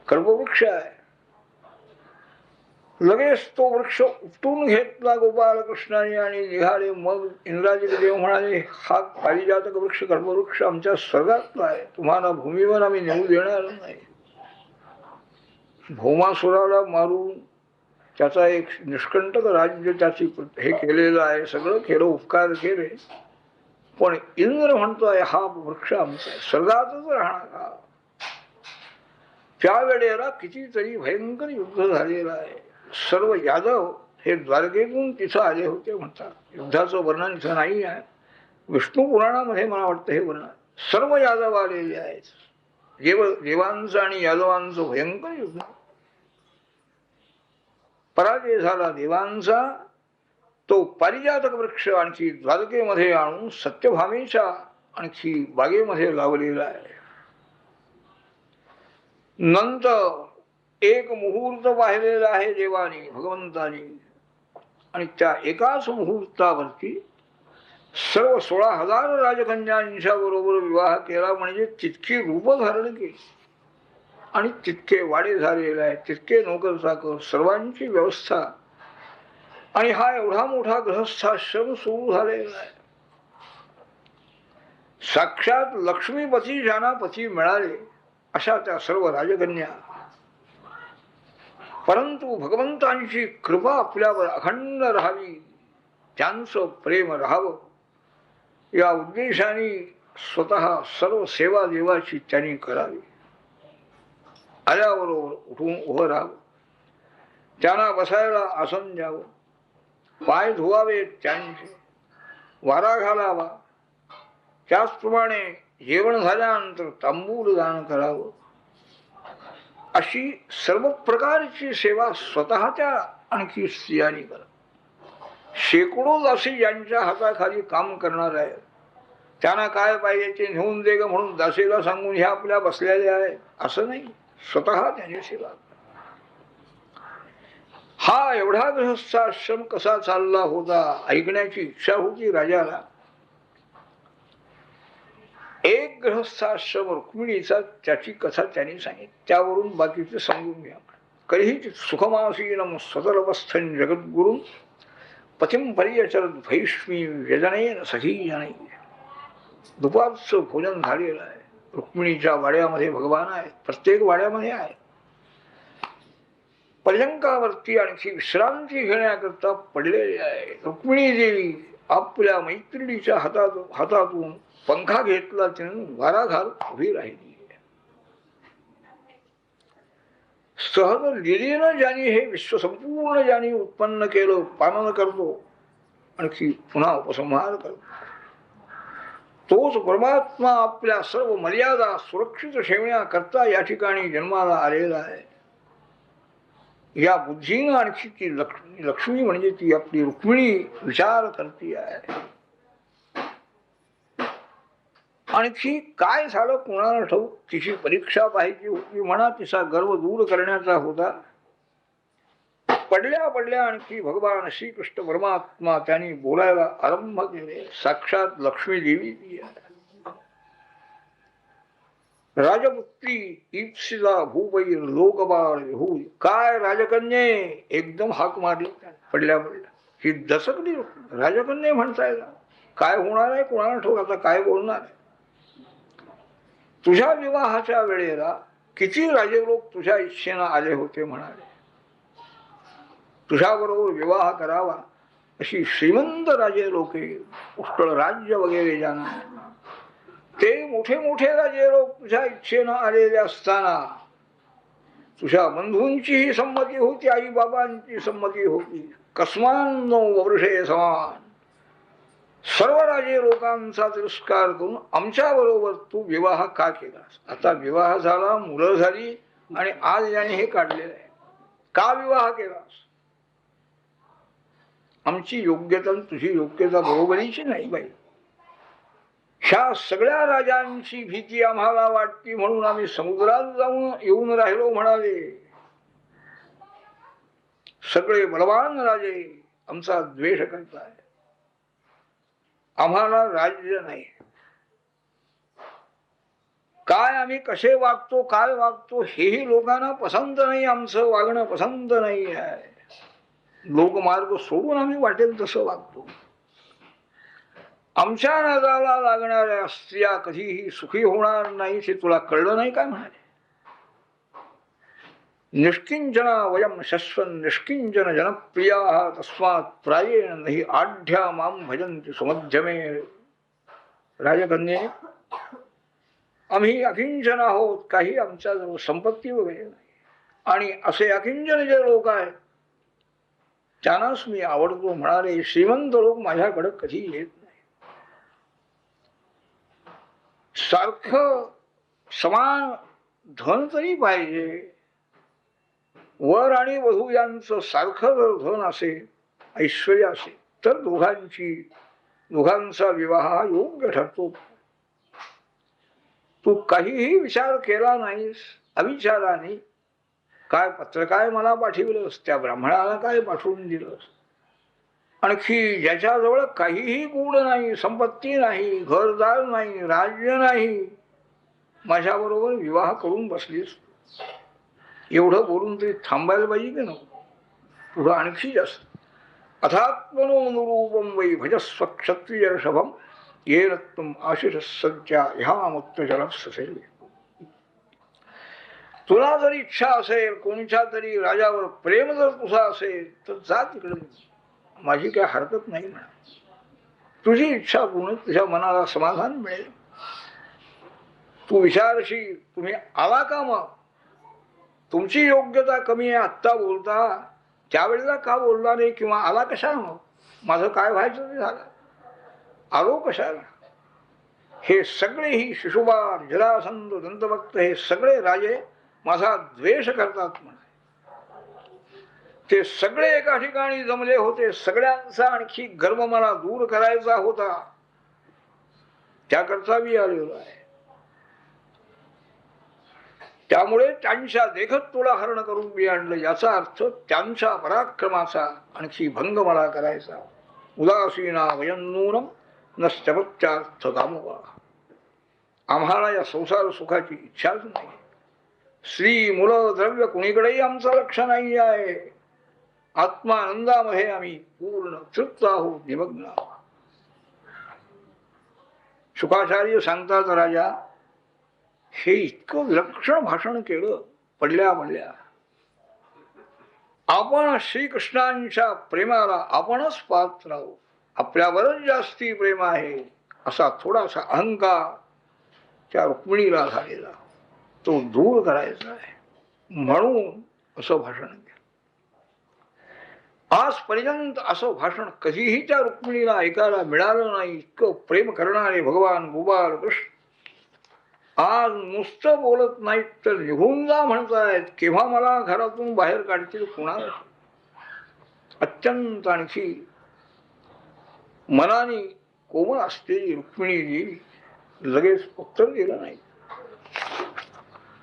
कल्पवृक्ष आहे. लगेच तो वृक्ष उपटून घेतला गोपालकृष्णाने आणि निघाले. मग इंद्राजी देव म्हणाले, हा पारिजातक वृक्ष कल्पवृक्ष आमच्या स्वर्गातला आहे, तुम्हाला भूमीवर आम्ही नेऊ देणार नाही. भौमासुराला मारून त्याचा एक निष्कंटक राज्य त्याची हे केलेलं आहे, सगळं केलं, उपकार केले. पण इंद्र म्हणतोय हा वृक्ष आमचा स्वर्गातच राहणार. त्यावेळेला कितीतरी भयंकर युद्ध झालेलं आहे. सर्व यादव हे द्वारकेतून तिथं आले होते म्हणतात. युद्धाचं वर्णन इथं नाही आहे, विष्णू पुराणामध्ये मला वाटतं हे वर्णन. सर्व यादव आलेले आहेत. देवांचं आणि यादवांचं भयंकर युद्ध. पराजय झाला देवांचा. तो पारिजातक वृक्ष आणखी द्वारकेमध्ये आणून सत्यभामेच्या आणखी बागेमध्ये लावलेला आहे. नंतर एक मुहूर्त पाहिलेला आहे देवाने भगवंतानी, आणि त्या एकाच मुहूर्तावरती सर्व 16,000 राजकन्यांच्या बरोबर विवाह केला. म्हणजे तितकी रूप धारण केली आणि तितके वाडे झालेले आहे, तितके नोकर चाकर, सर्वांची व्यवस्था. आणि हा एवढा मोठा गृहस्थाश्रम सुरू झालेला आहे. साक्षात लक्ष्मीपती ज्यांना पती मिळाले अशा त्या सर्व राजकन्या. परंतु भगवंतांची कृपा आपल्यावर अखंड राहावी, त्यांचं प्रेम राहावं या उद्देशाने स्वतः सर्व सेवा देवाची त्यांनी करावी. आल्याबरोबर उठून उभं राहावं, त्यांना बसायला आसन द्यावं, पाय धुवावे त्यांचे, वारा घालावा. त्याचप्रमाणे जेवण झाल्यानंतर तांबूल दान करावं. अशी सर्व प्रकारची सेवा स्वतः त्या आणखी स्त्रियांनी करा. शेकडो दासी ज्यांच्या हाताखाली काम करणार आहे, त्यांना काय पाहिजे ते नेऊन दे ग म्हणून दासीला सांगून ह्या आपल्या बसलेल्या आहे असं नाही, स्वतः त्याची सेवा. हा एवढा गृहस्थाश्रम कसा चालला होता ऐकण्याची इच्छा होती राजाला. एक गृहस्थाश्रम रुक्मिणीचा त्याची कथा त्यांनी सांगितली, त्यावरून बाकीचे समजून घ्या. कधीच सुखमासीनम स्वतरवस्थन जगद्गुरुं पतिं पर्यचरत भैष्मी व्यजनेन सखी जनै. दुपारचं भोजन झालेलं आहे. रुक्मिणीच्या वाड्यामध्ये भगवान आहेत, प्रत्येक वाड्यामध्ये आहे. पर्यंकावरती आणखी विश्रांती घेण्याकरता पडलेली आहे. रुक्मिणी देवी आपल्या मैत्रिणीच्या हातातून पंखा घेतला, तिने वारा घाल उभी राहिली. सहज लिलीनं ज्याने हे विश्व संपूर्ण ज्याने उत्पन्न केलं, पालन करतो आणखी पुन्हा उपसंहार करतो, तोच परमात्मा आपल्या सर्व मर्यादा सुरक्षित ठेवण्याकरता या ठिकाणी जन्माला आलेला आहे. या बुद्धीनं आणखी ती लक्ष्मी म्हणजे ती आपली रुक्मिणी विचार करती आहे. आणखी काय झालं कोणाला ठाऊक. तिची परीक्षा पाहिजे होती म्हणा, तिचा गर्व दूर करण्याचा होता. पडल्या पडल्या आणखी भगवान श्रीकृष्ण परमात्मा त्यांनी बोलायला आरंभ केले. साक्षात लक्ष्मी देवी ती आहे. राजपुत्री इप्सिला भूपैर लोकबाळ होई. काय राजकन्ये एकदम हाक मारली पडल्या पडल्या. ही दसकली राजकन्ये म्हणताय का. काय होणार आहे कोणाला ठाऊक. आता काय बोलणार आहे. तुझ्या विवाहाच्या वेळेला किती राजे लोक तुझ्या इच्छेनं आले होते म्हणाले. तुझ्याबरोबर विवाह करावा अशी श्रीमंत राजे लोके, पुष्कळ राज्य वगैरे जाणार, ते मोठे मोठे राजे लोक तुझ्या इच्छेनं आलेले असताना तुझ्या बंधूंचीही संमती होती, आई बाबांची संमती होती. कस्मान वर्षे समान सर्व राजे लोकांचा तिरस्कार करून आमच्या बरोबर तू विवाह का केलास. आता विवाह झाला, मुलं झाली आणि आज याने हे काढलेलं आहे. का विवाह केलास. आमची योग्यता तुझी योग्यता बरोबरीची नाही बाई. ह्या सगळ्या राजांची भीती आम्हाला वाटती म्हणून आम्ही समुद्रात जाऊन येऊन राहिलो म्हणाले. सगळे बलवान राजे आमचा द्वेष करताय. आम्हाला राज्य नाही. काय आम्ही कसे वागतो काय वागतो हेही लोकांना पसंत नाही. आमचं वागणं पसंत नाही आहे. लोकमार्ग सोडून आम्ही वाटेल तसं वागतो. आमच्या नादाला लागणाऱ्या स्त्रिया कधीही सुखी होणार नाही हे तुला कळलं नाही काय म्हणाले. निष्किंचना वयम शश्वन निष्किंचन जनप्रिया तस्मात प्रायेण नाही आढ्या माम भजन्ति सुमध्यमे. राजकन्ये आम्ही अकिंचन आहोत. काही आमच्याजवळ संपत्ती वगैरे नाही. आणि असे अकिंचन जे लोक आहेत त्यांनाच मी आवडतो म्हणाले. श्रीमंत लोक माझ्याकडे कधी येत नाही. सारखं समान धन तरी पाहिजे. वर आणि वधू यांचं सारखं जर धन असेल, ऐश्वर्य असेल तर दोघांचा विवाह योग्य ठरतो. तू काहीही विचार केला नाहीस, अविचाराने काय पत्र काय मला पाठवलंस, त्या ब्राह्मणाला काय पाठवून दिलंस. आणखी ज्याच्याजवळ काहीही गुण नाही, संपत्ती नाही, घरदार नाही, राज्य नाही, माझ्याबरोबर विवाह करून बसलीस. एवढं बोलून तरी थांबायला पाहिजे की नको. पुढं आणखी जास्त. अथात्मनोनुरूपम वै भजस्व क्षत्रिय ऋषभम येन त्वम् आशिष सज्जा ह्या मुक्तजलम. तुला जर इच्छा असेल, कोणत्या तरी राजावर प्रेम जर तुझा असेल तर जा तिकडे. माझी काय हरकत नाही म्हणा. तुझी इच्छा पूर्ण, तुझ्या मनाला समाधान मिळेल. तू विचारशील तुम्ही आला का. मग तुमची योग्यता कमी आहे आत्ता बोलता, त्यावेळेला का बोलला नाही किंवा आला कशाला. मग माझं काय व्हायचं ते झालं, आलो कशाला. हे सगळे ही शिशुपाल जरासंध दंतभक्त हे सगळे राजे माझा द्वेष करतात म्हणे. ते सगळे एका ठिकाणी जमले होते. सगळ्यांचा आणखी गर्व मला दूर करायचा होता, त्याकरता मी आलेलो आहे. त्यामुळे त्यांच्या देखत तुला हरण करून मी आणलं. याचा अर्थ त्यांच्या पराक्रमाचा आणखी भंग मला करायचा. उदासीना वयन्नूनम नश्चपत्यार्थ कामवा. आम्हाला या संसार सुखाची इच्छाच नाही. स्त्री मुलं द्रव्य कुणीकडेही आमचं लक्ष नाही आहे. आत्मानंदामध्ये आम्ही पूर्ण तृप्त आहोत, निमग्न आहोत. शुकाचार्य सांगतात, राजा हे इतकं विलक्षण भाषण केलं पडल्या पडल्या. आपण श्रीकृष्णांच्या प्रेमाला आपणच पात्र आहोत. आपल्यावरच जास्ती प्रेम आहे असा थोडासा अहंकार त्या रुक्मिणीला झालेला, तो दूर करायचा आहे म्हणून असं भाषण केलं. आजपर्यंत असं भाषण कधीही त्या रुक्मिणीला ऐकायला मिळालं नाही. इतकं प्रेम करणारे भगवान गोपाल कृष्ण आज नुसतं बोलत नाहीत तर निघून जा म्हणतायत. केव्हा मला घरातून बाहेर काढतील कुणाला. अत्यंत आणखी मनाने कोमल असलेली रुक्मिणीजी लगेच उत्तर दिलं नाही.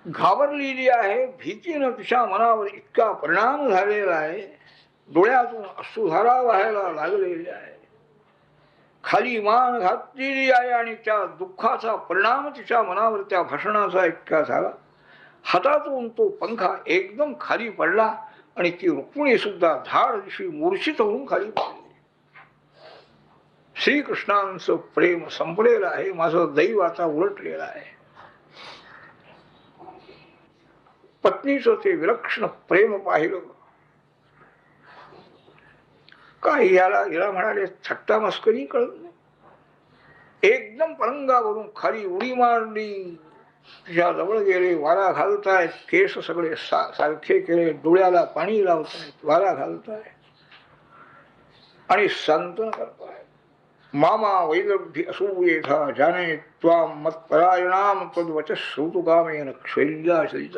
घाबरलेली आहे. भीतीनं तिच्या मनावर इतका परिणाम झालेला आहे. डोळ्यातून अश्रुधारा व्हायला लागलेली आहे. खाली मान घातलेली आहे आणि त्या दुःखाचा परिणाम तिच्या मनावर त्या भाषणाचा इतका झाला. हातातून तो पंखा एकदम खाली पडला आणि ती रुक्मिणी सुद्धा धाड दिवशी मूर्छित होऊन खाली पडली. श्रीकृष्णांचं प्रेम संपलेलं आहे. माझं दैव आता उलटलेलं आहे. पत्नीचं ते विलक्षण प्रेम पाहिलं. काय याला म्हणाले थट्टा मस्करी कळत नाही. एकदम पलंगावरून खाली उडी मारली. तिच्या जवळ गेले. वारा घालतायत. केस सगळे सारखे केले. डोळ्याला पाणी लावतायत. वारा घालतायत आणि सांत्वन करतायत. मामा वैदग्धी असूयेथा जाने त्वाम मत्परायणाम तद्वच श्रुतुकामेन क्षैर्याचरित.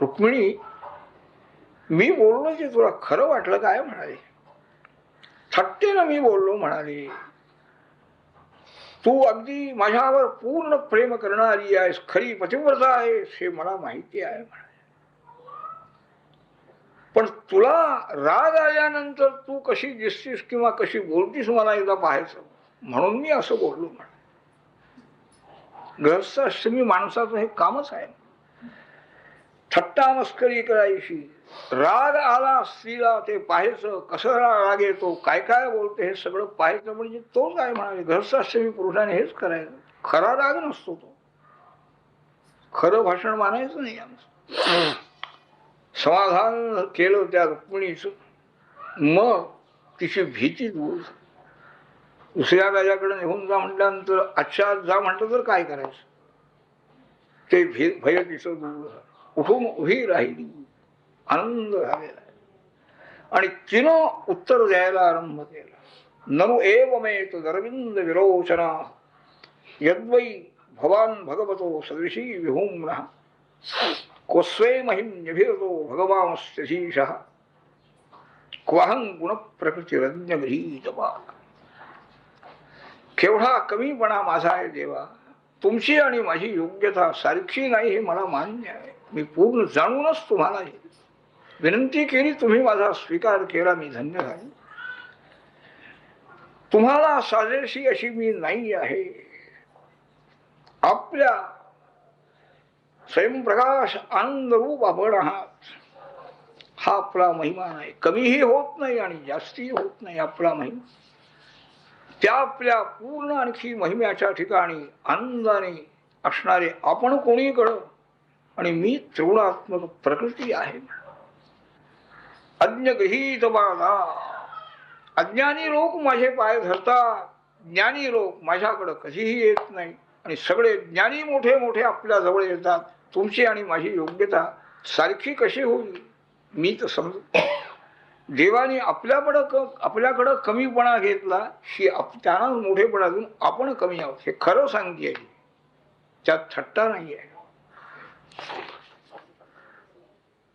रुक्मिणी, मी बोललो ते तुला खरं वाटलं काय म्हणाले. थट्टेनं मी बोललो म्हणाले. तू अगदी माझ्यावर पूर्ण प्रेम करणारी आहेस. खरी पतिव्रता आहेस हे मला माहिती आहे म्हणाले. पण तुला राग आल्यानंतर तू कशी दिसतीस किंवा कशी बोलतीस मला एकदा पाहायचं म्हणून मी असं बोललो म्हणाले. गृहस्थाश्रमी माणसाचं हे कामच आहे. थट्टा मस्करी करायची. राग आला स्त्रीला ते पाहायचं. कसं राग येतो, काय काय बोलते हे सगळं पाहायचं. म्हणजे तो काय म्हणाले गृहस्थाश्रमी पुरुषाने हेच करायचं. खरा राग नसतो तो. खरं भाषण मानायचं नाही आमचं. समाधान केलं त्या रुक्मिणीचं. मग तिची भीती दूर. दुसऱ्या राजाकडे निघून जा म्हटल्यानंतर अच्छा जा म्हटलं तर काय करायचं. ते भय तिचं दूर झालं. उठून उभी राहिली. आनंद झालेला आहे. आणि तिनं उत्तर द्यायला आरंभ केला. ननु एव मे तदरविंद विरोचना यद्वै भवान भगवतो सदृशी विभूम्नः क्वस्वे महिम्यभिरतो भगवांस्त्यधीशः क्वाहं गुणप्रकृतिरज्ञगृहीतवा. केवढा कमीपणा माझा आहे देवा. तुमची आणि माझी योग्यता सारखी नाही हे मला मान्य आहे. मी पूर्ण जाणूनच तुम्हाला विनंती केली. तुम्ही माझा स्वीकार केला. मी धन्य झाले. तुम्हाला साजेशी अशी मी नाही आहे. आपल्या स्वयंप्रकाश आनंद रूप आपण आहात. हा आपला महिमा नाही. कमीही होत नाही आणि जास्तीही होत नाही. आपला महिमा त्या आपल्या पूर्ण आणखी महिम्याच्या ठिकाणी आनंदाने असणारे आपण कोणीकडं आणि मी त्रिगुणात्मक प्रकृती आहे. अज्ञगृहीत बाधा. अज्ञानी लोक माझे पाय धरतात. ज्ञानी लोक माझ्याकडं कधीही येत नाही. आणि सगळे ज्ञानी मोठे मोठे आपल्या जवळ येतात. तुमची आणि माझी योग्यता सारखी कशी होईल. मी तर समजतो देवाने आपल्याकडं कमीपणा घेतला की त्यांना मोठेपणा देऊन आपण कमी आहोत हे खरं सांगते. त्यात थट्टा नाही आहे.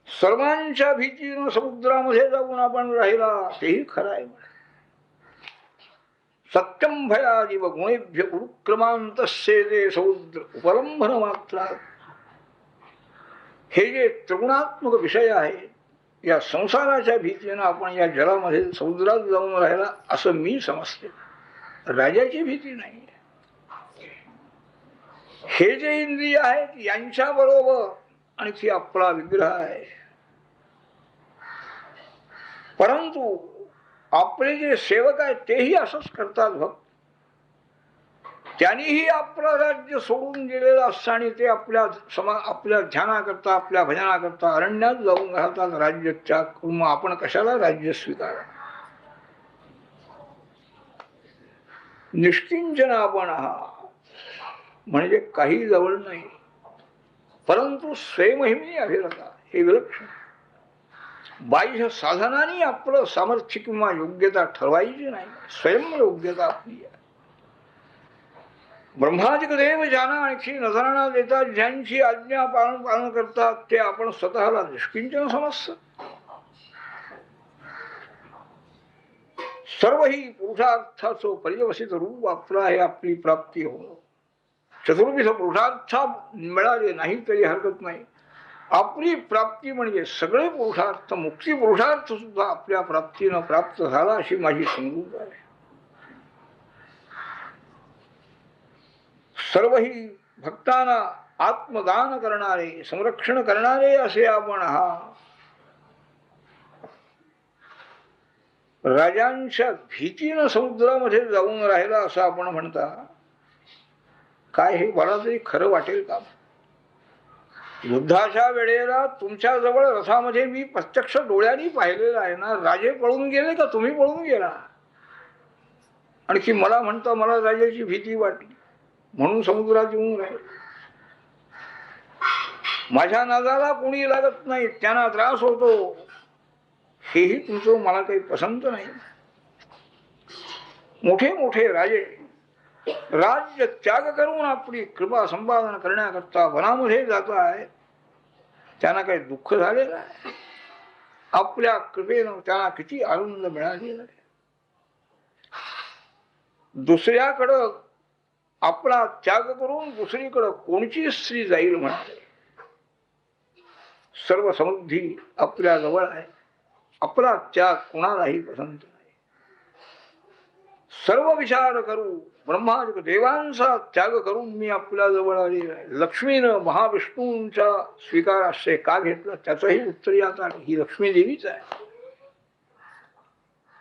सर्वांच्या भीतीनं समुद्रामध्ये जाऊन आपण राहिला तेही खरं आहे. सत्यम भयादिव गुणेभ्य उरुक्रमांतस्ये समुद्र उपलंभन मात्र. हे जे त्रिगुणात्मक विषय आहे या संसाराच्या भीतीनं आपण या जलामध्ये समुद्रात जाऊन राहिला असं मी समजते. राजाची भीती नाही. हे जे इंद्रिय आहेत यांच्या बरोबर आणखी आपला विग्रह आहे. परंतु आपले जे सेवक आहेत तेही असंच करतात भक्त. त्यांनीही आपलं राज्य सोडून गेलेलं असतं आणि ते आपल्या ध्यानाकरता आपल्या भजनाकरता अरण्यात जाऊन राहतात राज्याच्या. मग आपण कशाला राज्य स्वीकारा. निष्किंचन आपण आहात म्हणजे काही जवळ नाही. परंतु स्वयंमहिमी अभिरता हे विलक्षण. बाह्य साधनाने आपलं सामर्थ्य किंवा योग्यता ठरवायची नाही. स्वयं योग्यता आपली आहे. ब्रह्मादिक देव ज्यांना आणखी नजराणा देतात, ज्यांची आज्ञा पालन करतात, ते आपण स्वतःला निष्किंचन समजतात. सर्व ही पुरुषार्थाचं पर्यवसित रूप आपलं आहे. आपली प्राप्ती होणं, चतुर्विध पुरुषार्थ मिळाले नाही तरी हरकत नाही. आपली प्राप्ती म्हणजे सगळे पुरुषार्थ, मुक्ती पुरुषार्थ सुद्धा आपल्या प्राप्तीनं प्राप्त झाला अशी माझी समजूत आहे. सर्व ही भक्तांना आत्मदान करणारे, संरक्षण करणारे असे आपण आहात. राजांच्या भीतीनं समुद्रामध्ये जाऊन राहिला असं आपण म्हणता. काय हे मला तरी खरं वाटेल का? युद्धाच्या वेळेला तुमच्या जवळ रथामध्ये मी प्रत्यक्ष डोळ्यांनी पाहिलेलं आहे ना. राजे पळून गेले का तुम्ही पळून गेला? आणखी मला म्हणता मला राजाची भीती वाटली म्हणून समुद्रात येऊन राहील. माझ्या नादाला कोणी लागत नाही, त्यांना त्रास होतो, हेही तुमचं मला काही पसंत नाही. मोठे मोठे राजे राज्य त्याग करून आपली कृपा संपादन करण्याकरता वनामध्ये जात आहेत. त्यांना काही दुःख झालेलं आहे? आपल्या कृपेनं त्यांना किती आनंद मिळालेला आहे. दुसऱ्याकडं आपला त्याग करून दुसरीकडं कोणची स्त्री जाईल म्हणाले. सर्व समृद्धी आपल्या जवळ आहे, आपला त्याग कोणालाही पसंत नाही. सर्व विचार करू ब्रह्मादिक देवांचा त्याग करून मी आपल्या जवळ आलेला आहे. लक्ष्मीनं महाविष्णूंचा स्वीकार असे का घेतला त्याचंही उत्तर यात आहे. ही लक्ष्मी देवीच आहे,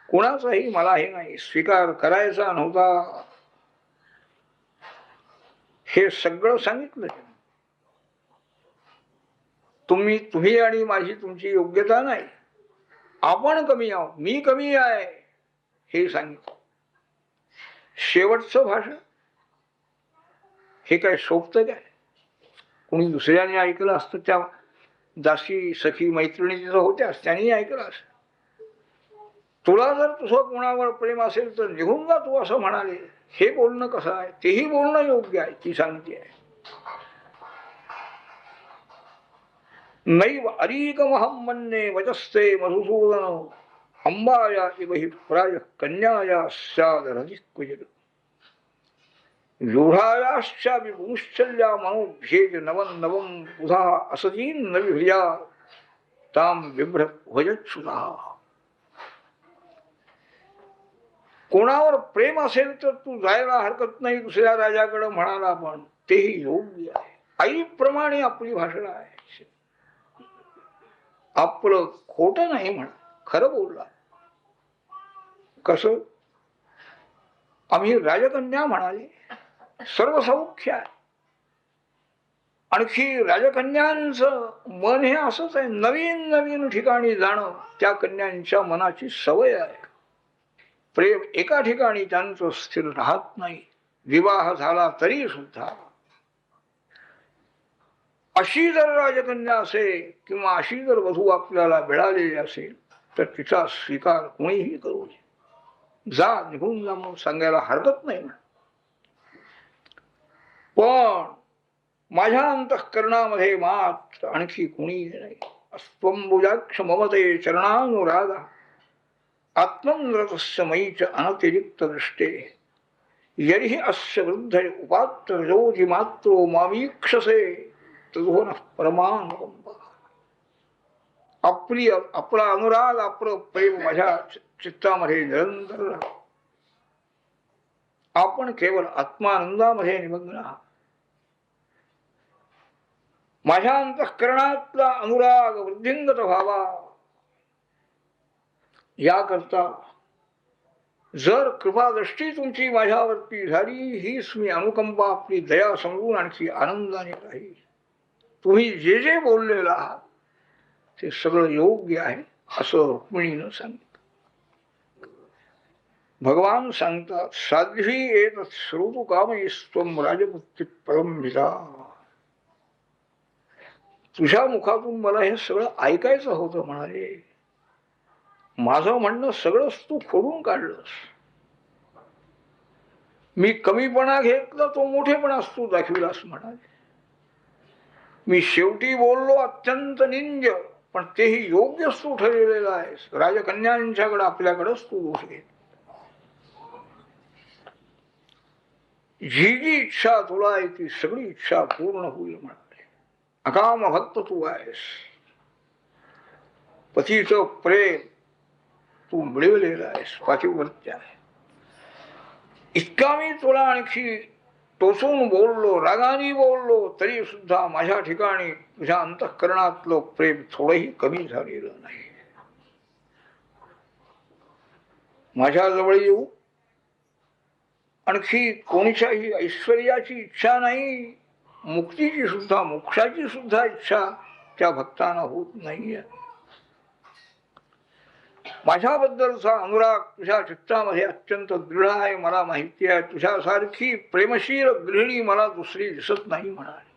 कोणाचाही मला हे नाही स्वीकार करायचा नव्हता. हे सगळं सांगितलं. तुम्ही आणि माझी तुमची योग्यता नाही, आपण कमी आहोत, मी कमी आहे हे सांगितलं. शेवटचं भाषण हे काय सोपतं काय? कोणी दुसऱ्याने ऐकलं असतं, त्या दासी सखी मैत्रिणी तिथं होत्यास, त्यांनी ऐकलं असं. तुला जर तुझं कोणावर प्रेम असेल तर निघून जा तू असं म्हणाले. हे बोलणं कसं आहे? तेही बोलणं योग्य आहे, ती सांगते आहे. नैव अरीकमहं मन्ये वचस्ते मधुसूदन अंबाया इव हि प्राय कन्याया स्यादरति क्वचित् व्यूढायाश्चा विपुंश्चल्या मनोभ्येज नवं नवं बुधा असतीन नवी हृया ताम बिभ्र भजत्सुधा. कोणावर प्रेम असेल तर तू जायला हरकत नाही दुसऱ्या राजाकडे म्हणाला, पण तेही योग्य आहे. आईप्रमाणे आपली भाषण आहे. आपलं खोटं नाही म्हणा, खरं बोलला. कसं? आम्ही राजकन्या म्हणाले, सर्व सौख्य आहे. आणखी राजकन्यांचं मन हे असंच आहे, नवीन नवीन ठिकाणी जाणं त्या कन्यांच्या मनाची सवय आहे. प्रेम एका ठिकाणी त्यांचं स्थिर राहत नाही. विवाह झाला तरी सुद्धा अशी जर राजकन्या असेल किंवा अशी जर वधू आपल्याला मिळालेली असेल तर तिचा स्वीकार कोणीही करू नये. जा, निघून जा म्हणून सांगायला हरकत नाही. पण माझ्या अंतःकरणामध्ये मात्र आणखी कोणी नाही. अस्त्वंबुजाक्ष ममते चरणानुरागा आत्मनरतस्य मयीच अनतिरिक्त दृष्टे यर्हि अस्य वृद्ध उपात्र योजी मात्रो मामीक्षसे तदोन परमानुकंपा. आपला अनुराग, आपलं प्रेम माझ्या चित्तामध्ये निरंतर राहा. आपण केवळ आत्मानंदामध्ये निमग्न आहात. माझ्या अंतःकरणातला अनुराग वृद्धिंगत व्हावा याकरता जर कृपादृष्टी तुमची माझ्यावरती झाली, हीच मी अनुकंपा आपली दया समजून आणखी आनंदाने राहील. तुम्ही जे जे बोललेला आहात ते सगळं योग्य आहे असं रुक्मिणीनं सांगितलं. भगवान सांगतात, साध्वी एतत् श्रोतु कामयस्त्वं राजपुत्री परमभिता. तुझ्या मुखातून मला हे सगळं ऐकायचं होतं म्हणाले. माझं म्हणणं सगळंच तू खोडून काढलंस. मी कमीपणा घेतला तो मोठेपणाच तू दाखविलास म्हणाले. मी शेवटी बोललो अत्यंत निंज, पण तेही योग्यच तू ठरलेलं आहेस. राजकन्यांच्याकडे आपल्याकडेच तू दोष घेत. जी जी इच्छा तुला आहे ती सगळी इच्छा पूर्ण होईल म्हणाले. अकाम भक्त तू आहेस. पतीचं प्रेम तू मिळवलेलं आहेस. पातिव्रत्य आहे. इतका मी तुला आणखी टोचून बोललो, रागाने बोललो, तरी सुद्धा माझ्या ठिकाणी तुझ्या अंतःकरणातलं प्रेम थोडंही कमी झालेलं नाही. माझ्या जवळ येऊ आणखी कोणीच्याही ऐश्वर्याची इच्छा नाही, मुक्तीची सुद्धा, मोक्षाची सुद्धा इच्छा त्या भक्तांना होत नाहीये. माझ्याबद्दलचा अनुराग तुझ्या चित्तामध्ये अत्यंत दृढ आहे, मला माहिती आहे. तुझ्यासारखी प्रेमशील गृहिणी मला दुसरी दिसत नाही म्हणाले.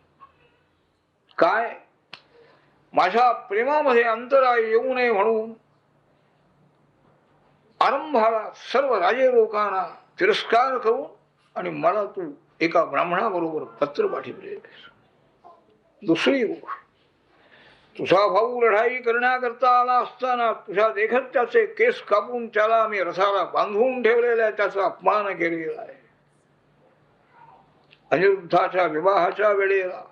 काय माझ्या प्रेमामध्ये अंतराय येऊ नये म्हणून आरंभाला सर्व राजे लोकांना तिरस्कार करून आणि मला तू एका ब्राह्मणाबरोबर पत्र पाठवले. दुसरी गोष्ट, तुझा भाऊ लढाई करण्याकरता आला असताना तुझ्या देखत त्याचे केस कापून त्याला आम्ही रथाला बांधून ठेवलेला आहे, त्याचा अपमान केलेला आहे. अनिरुद्धाच्या विवाहाच्या वेळेला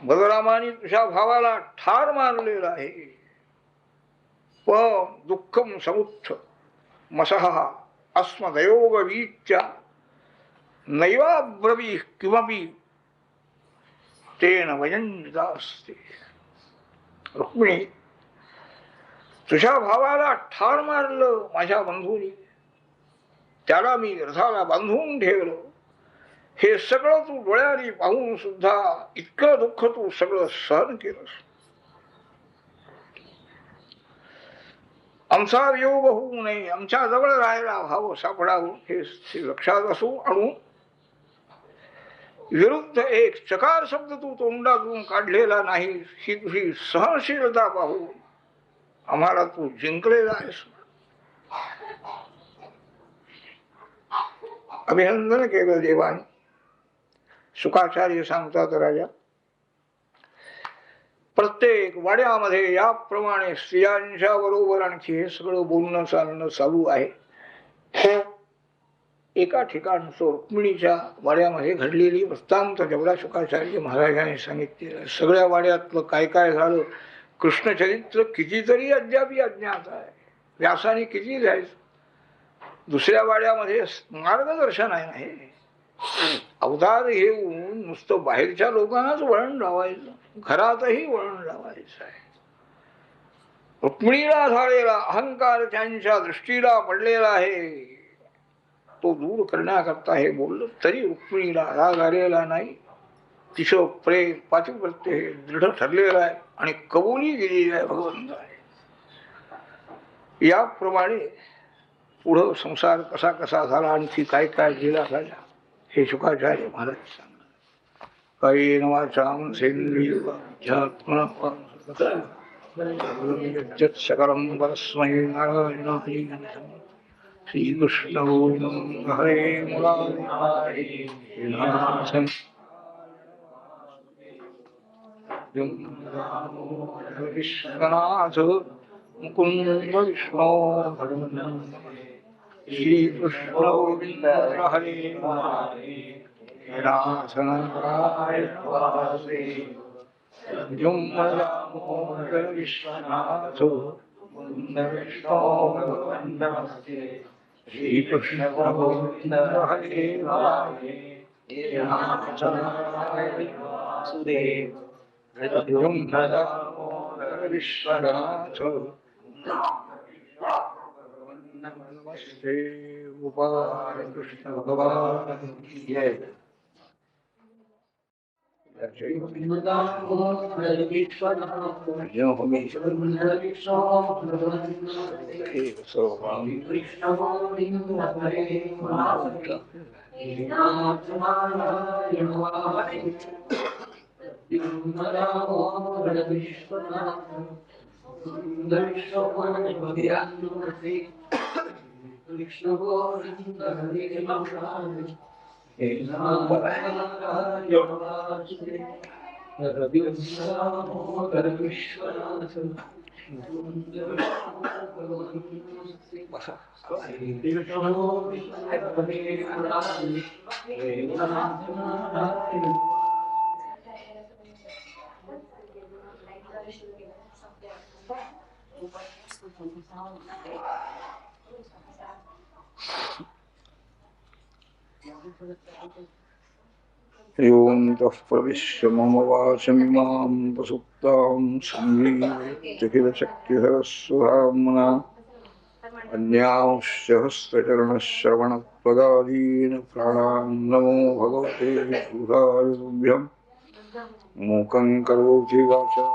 बलरामाने तुझ्या भावाला ठार मारलेला आहे. पण दुःखम समुत्थ मसहा अस्मदयोग वीच्या नैवाब्रवी किमपि तेन वयंजिता असते. रुक्मिणी, तुझ्या भावाला ठार मारलं माझ्या बंधूनी, त्याला मी रथाला बांधून ठेवलं. हे सगळं तू डोळ्याने पाहून सुद्धा इतकं दुःख तू सगळं सहन केलंस. आमचा वियोग होऊ नये, आमच्या जवळ राहायला भाव सापडावं हे लक्षात असू आणून विरुद्ध एक चकार शब्द तू तोंडातून काढलेला नाही. ही तुझी सहनशीलता पाहून आम्हाला तू जिंकलेला आहेस. अभिनंदन केलं देवाने. शुकाचार्य सांगतात, राजा प्रत्येक वाड्यामध्ये याप्रमाणे स्त्रियांच्या बरोबर आणखी हे सगळं बोलणं चालणं चालू आहे. एका ठिकाणचं रुक्मिणीच्या वाड्यामध्ये घडलेली वृत्तांत जेवढा शुकाचार्य महाराजांनी सांगितलेलं. सगळ्या वाड्यातलं काय काय झालं कृष्णचरित्र कितीतरी अद्याप अज्ञात आहे. व्यासाने किती लिहायचं. दुसऱ्या वाड्यामध्ये मार्गदर्शन आहे. नाही अवतार घेऊन नुसतं बाहेरच्या लोकांनाच वळण लावायचं, घरातही वळण लावायचं आहे. रुक्मिणीला झालेला अहंकार त्यांच्या दृष्टीला पडलेला आहे, तो दूर करण्याकरता हे बोललं. तरी रुक्मिणीला राग आलेला नाही. तिचं प्रेम पातिव्रत्य हे दृढ ठरलेलं आहे आणि कबुली गेलेली आहे भगवंताने. याप्रमाणे पुढं संसार कसा कसा झाला, आणखी काय काय गेला झाला हे शुकाचार्य महाराज सांगणार. काही नवाचाम सकलम परस्मै नारायणाय श्रीकृष्ण हरे मुरारी विश्वनाथ मुकुंद विष्णु श्रीकृष्ण गोविंद हरे विश्वनाथ श्रीकृष्ण गोविंद हरे विश्वनाथ नमस्ते गोपाल कृष्ण भगवान की जय. Krishna Govinda Hare Krishna योऽन्तः प्रविश्य मम वाचमिमां प्रसुप्तां सञ्जीवयत्यखिलशक्तिधरस्वधाम्ना अन्यांश्च हस्तचरणश्रवणत्वगादीन् प्राणान् नमो भगवते पुरुषाय मूकं करोति वाचालं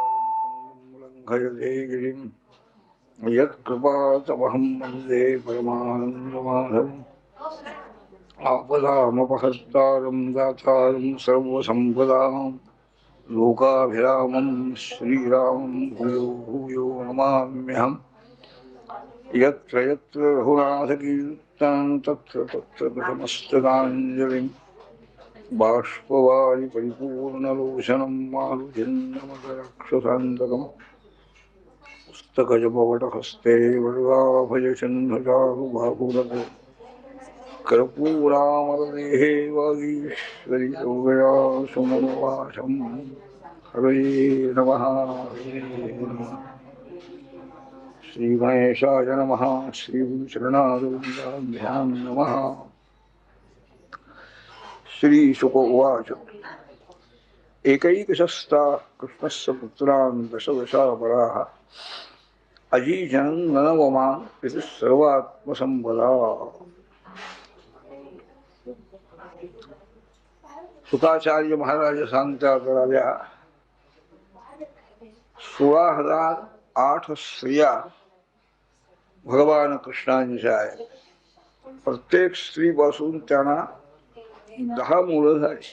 लङ्घयते गिरिं यत्कृपातमहं वन्दे परमानन्दमाधवम् आपदामपहर्तारं दातारं सर्वसम्पदां लोकाभिरामं श्रीरामं भूयो भूयो नमाम्यहम् यत्र यत्र रघुनाथकीर्तनं तत्र तत्र प्रथमस्तदाञ्जलिं बाष्पवारि परिपूर्णलोचनं मारुतिन्नमकराक्षसान्तकम् पुस्तकजपवटहस्ते वरदाभयचन्द्रचारुबाहुरते कर्पूरामरदेहे वागीश्वरि योगया सुमनोवाचं हरये नमः हरये नमः। श्रीगणेशाय नमः। श्रीगुरुचरणारविन्दाभ्यां नमः। श्रीशुक उवाच एकैकशस्ता कृष्णस्य पुत्रान् दशदशापराः अजीजनं ननवमान् इति सर्वात्मसम्पदा। सुकाचार्य महाराज सांगतात राजा 16,008 स्त्रिया भगवान कृष्णांच्या आहेत. प्रत्येक स्त्रीपासून त्यांना 10 मुलं झाली.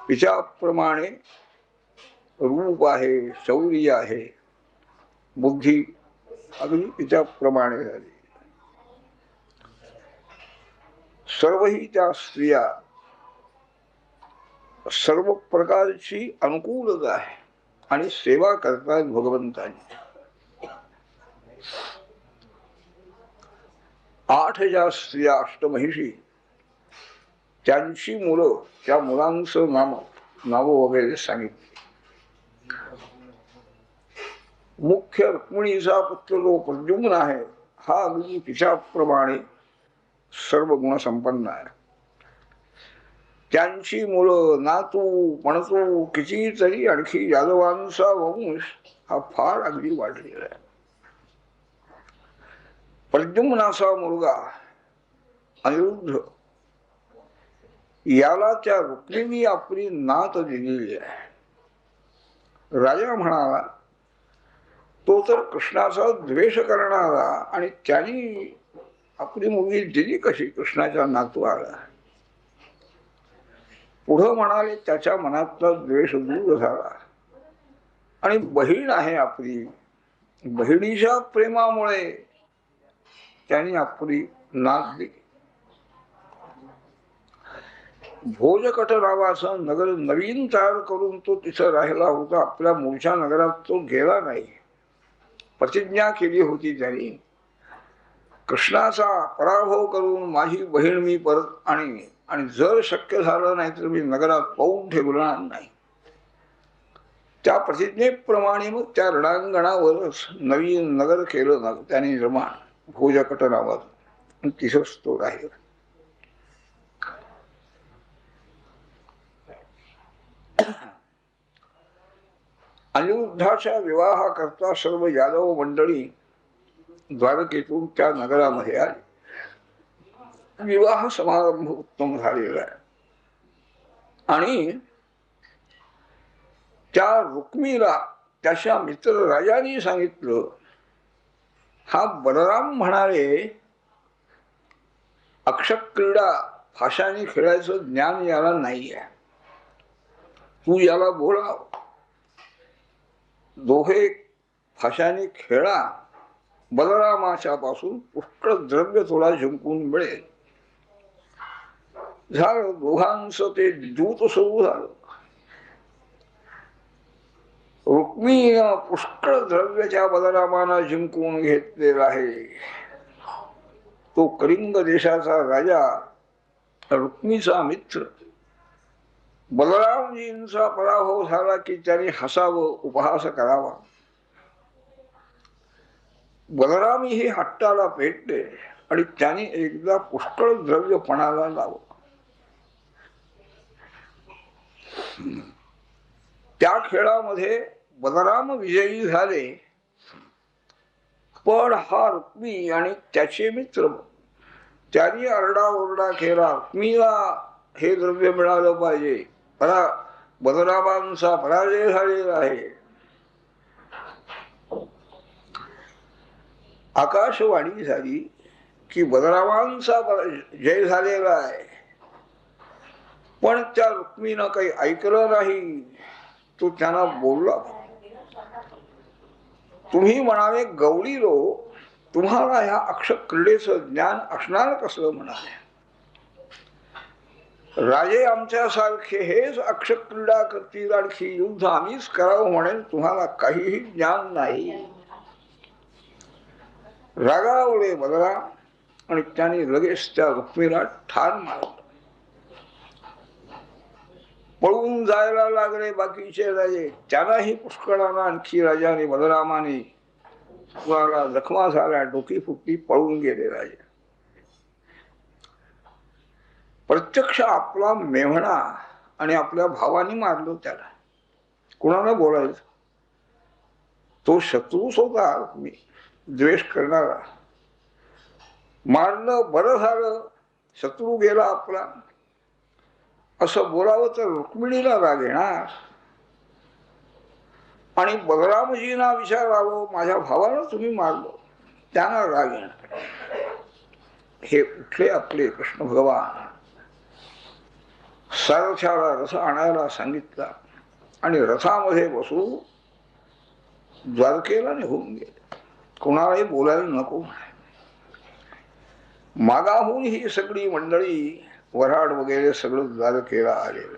तिच्याप्रमाणे रूप आहे, शौर्य आहे, बुद्धी अगदी तिच्याप्रमाणे झाली. सर्वही त्या स्त्रिया सर्व प्रकारची अनुकूलता आहे आणि सेवा करतात भगवंतांची. 8 ज्या स्त्रिया अष्टमहिषी त्यांची मुलं, त्या मुलांचं नाव वगैरे सांगितली. मुख्य रुक्मिणीचा पुत्र जो प्रद्युम्न आहे हा अगदी तिच्याप्रमाणे सर्व गुणसंपन्न आहे. त्यांची मुलं, नातू, पणतू कितीतरी आणखी यादवांचा वंश हा फार अगदी वाढलेला आहे. प्रद्युम्नाचा मुलगा अनिरुद्ध याला त्या रुक्मिणी आपली नात दिलेली आहे. राजा म्हणाला तो तर कृष्णाचा द्वेष करणारा आणि त्यांनी आपली मुलगी दिली कशी कृष्णाच्या नातू आला. पुढं म्हणाले त्याच्या मनातला द्वेष दूर झाला आणि बहीण आहे आपली, बहिणीच्या प्रेमामुळे त्यांनी आपली नात दिली. भोजकट नावाचा नगर नवीन तयार करून तो तिथं राहिला होता. आपल्या मूळच्या नगरात तो गेला नाही. प्रतिज्ञा केली होती त्यांनी, कृष्णाचा पराभव करून माझी बहीण मी परत आणीन आणि जर शक्य झालं नाही तर मी नगरात पाऊल ठेवणार नाही. त्या प्रतिज्ञेप्रमाणे मग त्या रणांगणावरच नवीन नगर केलं त्यांनी निर्माण, भोजकट नावाचं. तिथंच तो राहिला. अनिरुद्धाच्या विवाहाकरता सर्व यादव मंडळी द्वारकेतून त्या नगरामध्ये आली. विवाह समारंभ उत्तम झालेला आहे. आणि त्या रुक्मीला त्याच्या मित्र राजाने सांगितलं, हा बलराम म्हणाले अक्षक्रीडा फाशाने खेळायचं ज्ञान याला नाही आहे, तू याला बोलाव, दोघे फाशाने खेळा, बलरामाच्या पासून पुष्कळ द्रव्य तुला जिंकून मिळेल. झालं. दोघांचं ते दूत सुरू झालं. रुक्मिणीनं पुष्कळ द्रव्याच्या बलरामाना जिंकून घेतलेला आहे. तो कलिंग देशाचा राजा रुक्मीचा मित्र. बलरामजींचा पराभव झाला की त्याने हसावं, उपहास करावा. बलरामही हट्टाला पेटले आणि त्याने एकदा पुष्कळ द्रव्य पणाला लावलं. त्या खेळामध्ये बलराम विजयी झाले, पण हा रुक्मी आणि त्याचे मित्र त्यांनी आरडाओरडा केला, रुक्मीला हे द्रव्य मिळालं पाहिजे, बलरामांचा पराजय झालेला आहे. आकाशवाणी झाली की बलरामांचा जय झालेला आहे, पण त्या रुक्मीनं काही ऐकलं नाही. तो त्यांना बोलला, तुम्ही म्हणाले गवळीलो, तुम्हाला ह्या अक्षर क्रीडेचं ज्ञान असणार कसलं म्हणाले. राजे आमच्यासारखे हेच अक्षर क्रीडा करतील, आणखी युद्ध आम्हीच करावं म्हणेल, तुम्हाला काहीही ज्ञान नाही. रागावले बलराम आणि त्याने लगेच त्या रुक्मीला ठार मारलं. पळून जायला लागले बाकीचे राजे. त्यांनाही पुष्कळांना आणखी राजाने बलरामाने कुणाला जखमा झाल्या, डोकी फुटली, पळून गेले राजे. प्रत्यक्ष आपला मेव्हणा आणि आपल्या भावाने मारलो त्याला. कुणाला बोलायचं, तो शत्रूच होता. मी द्वेष करणारा मारलं, बरं झालं, शत्रू गेला आपला, असं बोलावं तर रुक्मिणीला राग येणार आणि बलरामजींना विचारावं, माझ्या भावाला तुम्ही मारलं, त्यांना राग येणार. हे उठले आपले कृष्ण भगवान, सारथ्याला रथ आणायला सांगितला आणि रथामध्ये बसू द्वारकेला निघून गेले. कोणालाही बोलायला नको म्हणाले. मागाहून ही सगळी मंडळी, वऱ्हाड वगैरे सगळं द्वारकेला आलेलं.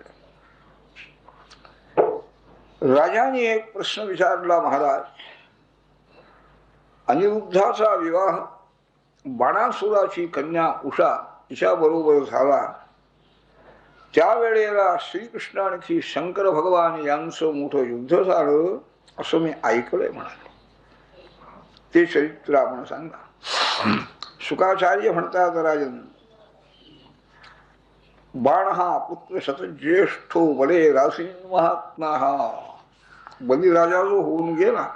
राजाने एक प्रश्न विचारला, महाराज, अनिरुद्धाचा विवाह बाणासुराची कन्या उषा तिच्या बरोबर झाला, त्यावेळेला श्रीकृष्ण आणखी शंकर भगवान यांचं मोठं युद्ध झालं असं मी ऐकलंय म्हणाले. ते चरित्र आपण सांगा. शुकाचार्य म्हणतात, राजन, बाण हा पुत्र शतज्येष्ठो बले रासीन महात्मा. हा बलिराजा जो होऊन गेला,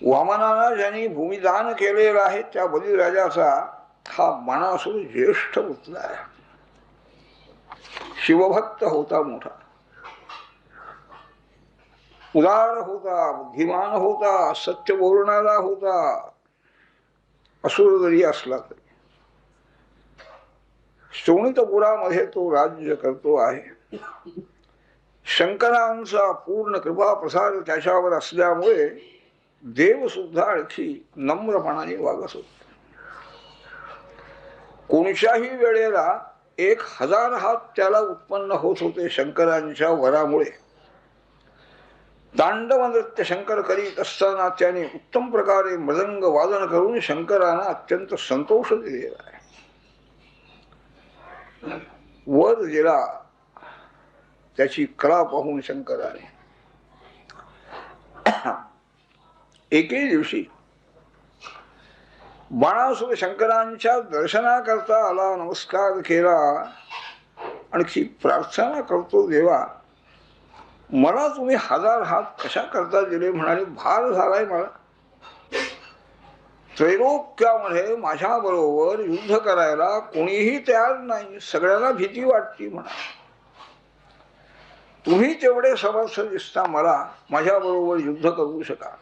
वामनाला ज्यांनी भूमिदान केलेलं आहे त्या बलिराजाचा हा बाणासुर ज्येष्ठ पुत्र आहे. शिवभक्त होता, मोठा उदार होता, बुद्धिमान होता, सत्य बोलणारा होता. असुर जरी असला तरी शोणितपुरामध्ये तो राज्य करतो आहे. शंकरांचा पूर्ण कृपा प्रसाद त्याच्यावर असल्यामुळे देव सुद्धा आणखी नम्रपणाने वागत होते. कोणत्याही वेळेला 1000 हात त्याला उत्पन्न होत होते शंकरांच्या वरामुळे. तांडव नृत्य शंकर करीत असताना त्याने उत्तम प्रकारे मृदंग वादन करून शंकरांना अत्यंत संतोष दिलेला आहे. वर गेला त्याची कला पाहून शंकराने एके दिवशी बाणासुर शंकरांच्या दर्शनाकरता आला, नमस्कार केला, आणखी प्रार्थना करतो, देवा मला तुम्ही 1000 हात कशा करता दिले म्हणाले. भार झालाय मला. त्रैलोक्यामध्ये माझ्या बरोबर युद्ध करायला कोणीही तयार नाही, सगळ्यांना भीती वाटती म्हणा. तुम्ही तेवढे समर्थ दिसता, मला माझ्या बरोबर युद्ध करू शकाल.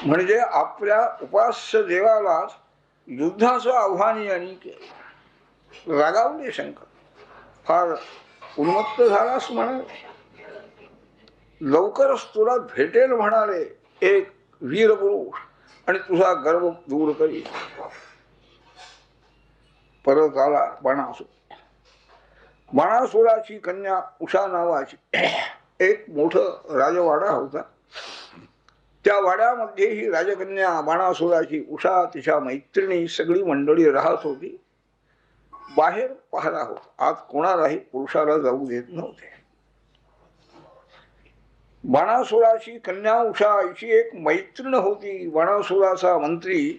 म्हणजे आपल्या उपास्य देवाला युद्धाचं आव्हान यांनी केलं. रागावले शंकर, फार उन्मत्त झालास म्हणाले. लवकरच तुला भेटेल म्हणाले एक वीर पुरुष आणि तुझा गर्व दूर करील. परत आला बाणासूर. बाणासुराची कन्या उषा नावाची एक मोठं राजवाडा होता. त्या वाड्यामध्ये ही राजकन्या बाणासुराची उषा, तिच्या मैत्रिणी, सगळी मंडळी राहत होती. बाहेर पहारा होता. आज कोणालाही पुरुषाला जाऊ देत नव्हते. बाणासुराची कन्या उषा हिची एक मैत्रीण होती. बाणासुराचा मंत्री,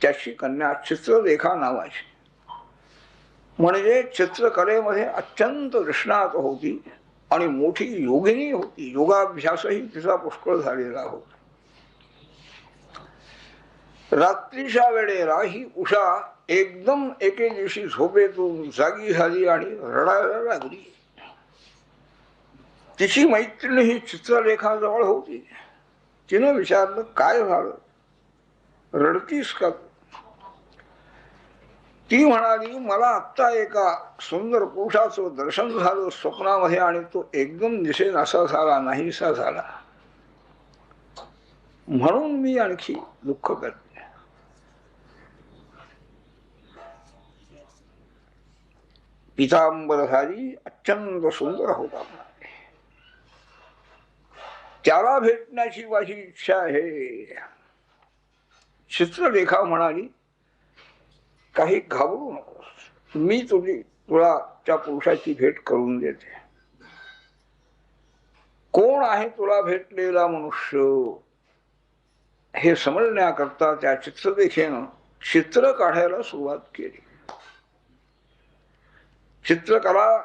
त्याची कन्या चित्रलेखा नावाची, म्हणजे चित्रकलेमध्ये अत्यंत निष्णात होती आणि मोठी योगिनी होती. योगाभ्यासही तिचा पुष्कळ झालेला होता. रात्रीच्या वेळेला ही उषा एकदम एके दिवशी झोपेतून जागी झाली आणि रडायला लागली. तिची मैत्रीण ही चित्रलेखाजवळ होती. तिनं विचारलं, काय झालं, रडतीस का? ती म्हणाली, मला आत्ता एका सुंदर पुरुषाचं दर्शन झालं स्वप्नामध्ये आणि तो एकदम दिसेनासा झाला, नाहीसा झाला, म्हणून मी आणखी दुःख करते. पितांबरधारी अत्यंत सुंदर होता. त्याला भेटण्याची माझी इच्छा आहे. चित्रलेखा म्हणाली, काही घाबरू नकोस, मी तुला त्या पुरुषाची भेट करून देते. कोण आहे तुला भेटलेला मनुष्य हे समजण्याकरता त्या चित्रलेखेनं चित्र काढायला सुरुवात केली. चित्रकला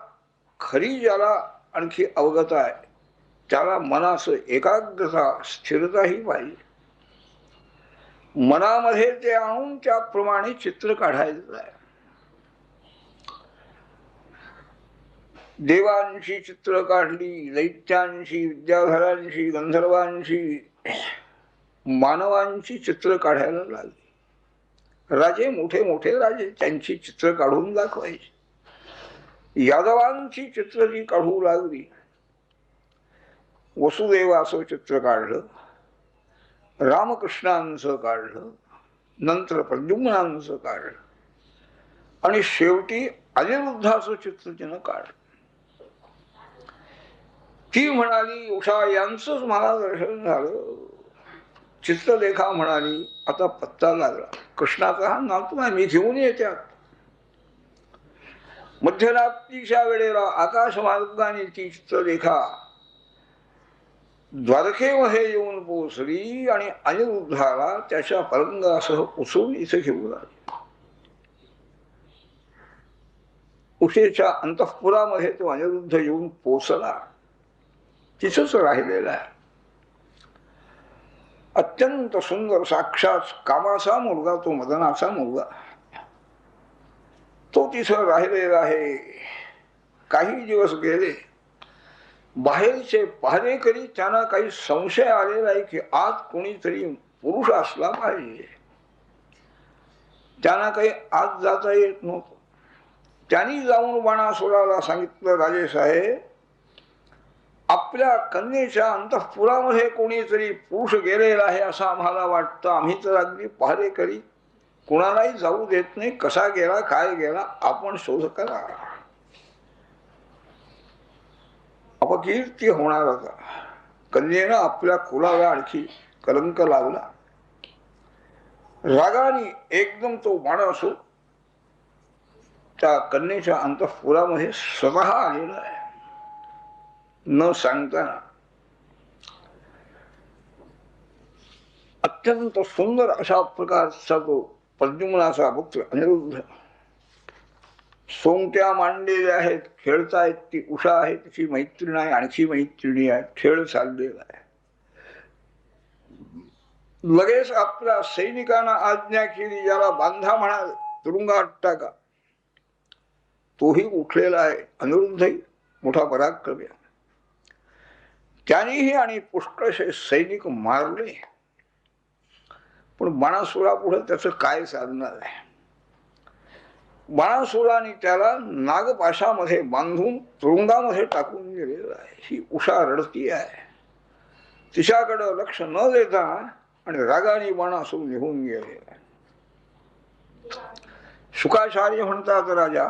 खरी ज्याला आणखी अवगत आहे त्याला मनाचं एकाग्रता, स्थिरताही पाहिजे. मनामध्ये ते आणून त्याप्रमाणे चित्र काढायचं आहे. देवांची चित्र काढली, दैत्यांची, विद्याधरांची, गंधर्वांची, मानवांची चित्र काढायला लागली. राजे, मोठे मोठे राजे, त्यांची चित्र काढून दाखवायची. यादवांची चित्र जी काढू लागली. वसुदेवाचं चित्र काढलं, रामकृष्णांचं काढलं, नंतर प्रद्युम्नांचं काढलं आणि शेवटी अनिरुद्धाचं चित्र तिनं काढलं. ती म्हणाली, उषा, यांचंच मला दर्शन झालं. चित्रलेखा म्हणाली, आता पत्ता लागला, कृष्णाचा हा नातू आहे, मी घेऊन येते. मध्यरात्रीच्या वेळेला आकाशमार्गाने ती चित्रलेखा द्वारकेमध्ये येऊन पोहोचली आणि अनिरुद्धाला त्याच्या पलंगासह उचलून इथे घेऊन आली. उषेच्या अंतःपुरामध्ये तो अनिरुद्ध येऊन पोचला. तिथंच राहिलेला आहे. अत्यंत सुंदर, साक्षात कामाचा मुलगा, तो मदनाचा मुलगा, तो तिथं राहिलेला आहे. काही दिवस गेले. बाहेरचे पहारेकरी त्यांना काही संशय आलेला आहे की आत कोणीतरी पुरुष असला पाहिजे. त्यांना काही आत जाता येत नव्हतं. त्यांनी जाऊन बाणासुराला सांगितलं, राजेसाहेब, आपल्या कन्येच्या अंतःपुरामध्ये कोणीतरी पुरुष गेलेला आहे असं आम्हाला वाटतं. आम्ही तर अगदी पहारेकरी, कुणालाही जाऊ देत नाही. कसा गेला, काय गेला, आपण शोध करा. अपकीर्ती होणार होता. कन्येनं आपल्या कुलाला आणखी कलंक लावला. रागाने एकदम तो बाणासूर त्या कन्येच्या अंतःपुरामध्ये स्वतः आलेला आहे, न सांगताना. अत्यंत सुंदर अशा प्रकारचा तो प्रद्युम्नाचा पुत्र अनिरुद्ध. सोंगट्या मांडलेल्या आहेत, खेळतायत. ती उषा आहे, तिची मैत्रीण आहे, आणखी मैत्रिणी आहे. खेळ चाललेला आहे. लगेच आपल्या सैनिकांना आज्ञा केली, ज्याला बांधा म्हणाल, तुरुंगात टाका. तोही उठलेला आहे. अनिरुद्धही मोठा पराक्रमी आहे. त्यांनीही आणि पुष्कळशे सैनिक मारले. पण बाणासुरापुढे त्याचं काय साधणार आहे. बाणासुराने त्याला नागपाशामध्ये बांधून तुरुंगामध्ये टाकून गेलेला आहे. ही उषा रडती आहे. तिच्याकडे लक्ष न देता आणि रागाने बाणासूर निघून गेलेला आहे. शुकाचार्य म्हणतात राजा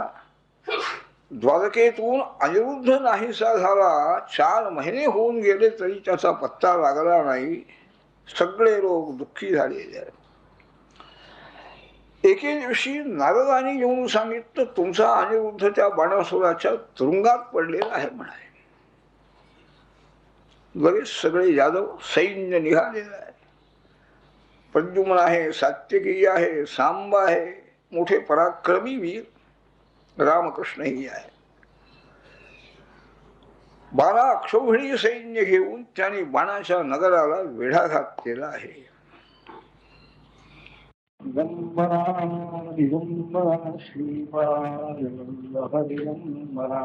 द्वारकेतून अनिरुद्ध नाहीसा झाला, 4 महिने होऊन गेले तरी त्याचा पत्ता लागला नाही. सगळे लोक दुःखी झालेले आहेत. एके दिवशी नारदांनी येऊन सांगितलं तुमचा अनिरुद्ध त्या बाणासुराच्या तुरुंगात पडलेला आहे म्हणाले. लगेच सगळे यादव सैन्य निघालेलं आहे. प्रद्युम्न आहे, सात्यकी आहे, सांब आहे, मोठे पराक्रमी वीर रामकृष्णही आहे. 12 अक्षौहिणी सैन्य घेऊन त्यांनी बाणाच्या नगराला वेढाघात केला आहे. दिगंबरा दिगंबरा श्रीपाद वल्लभ दिगंबरा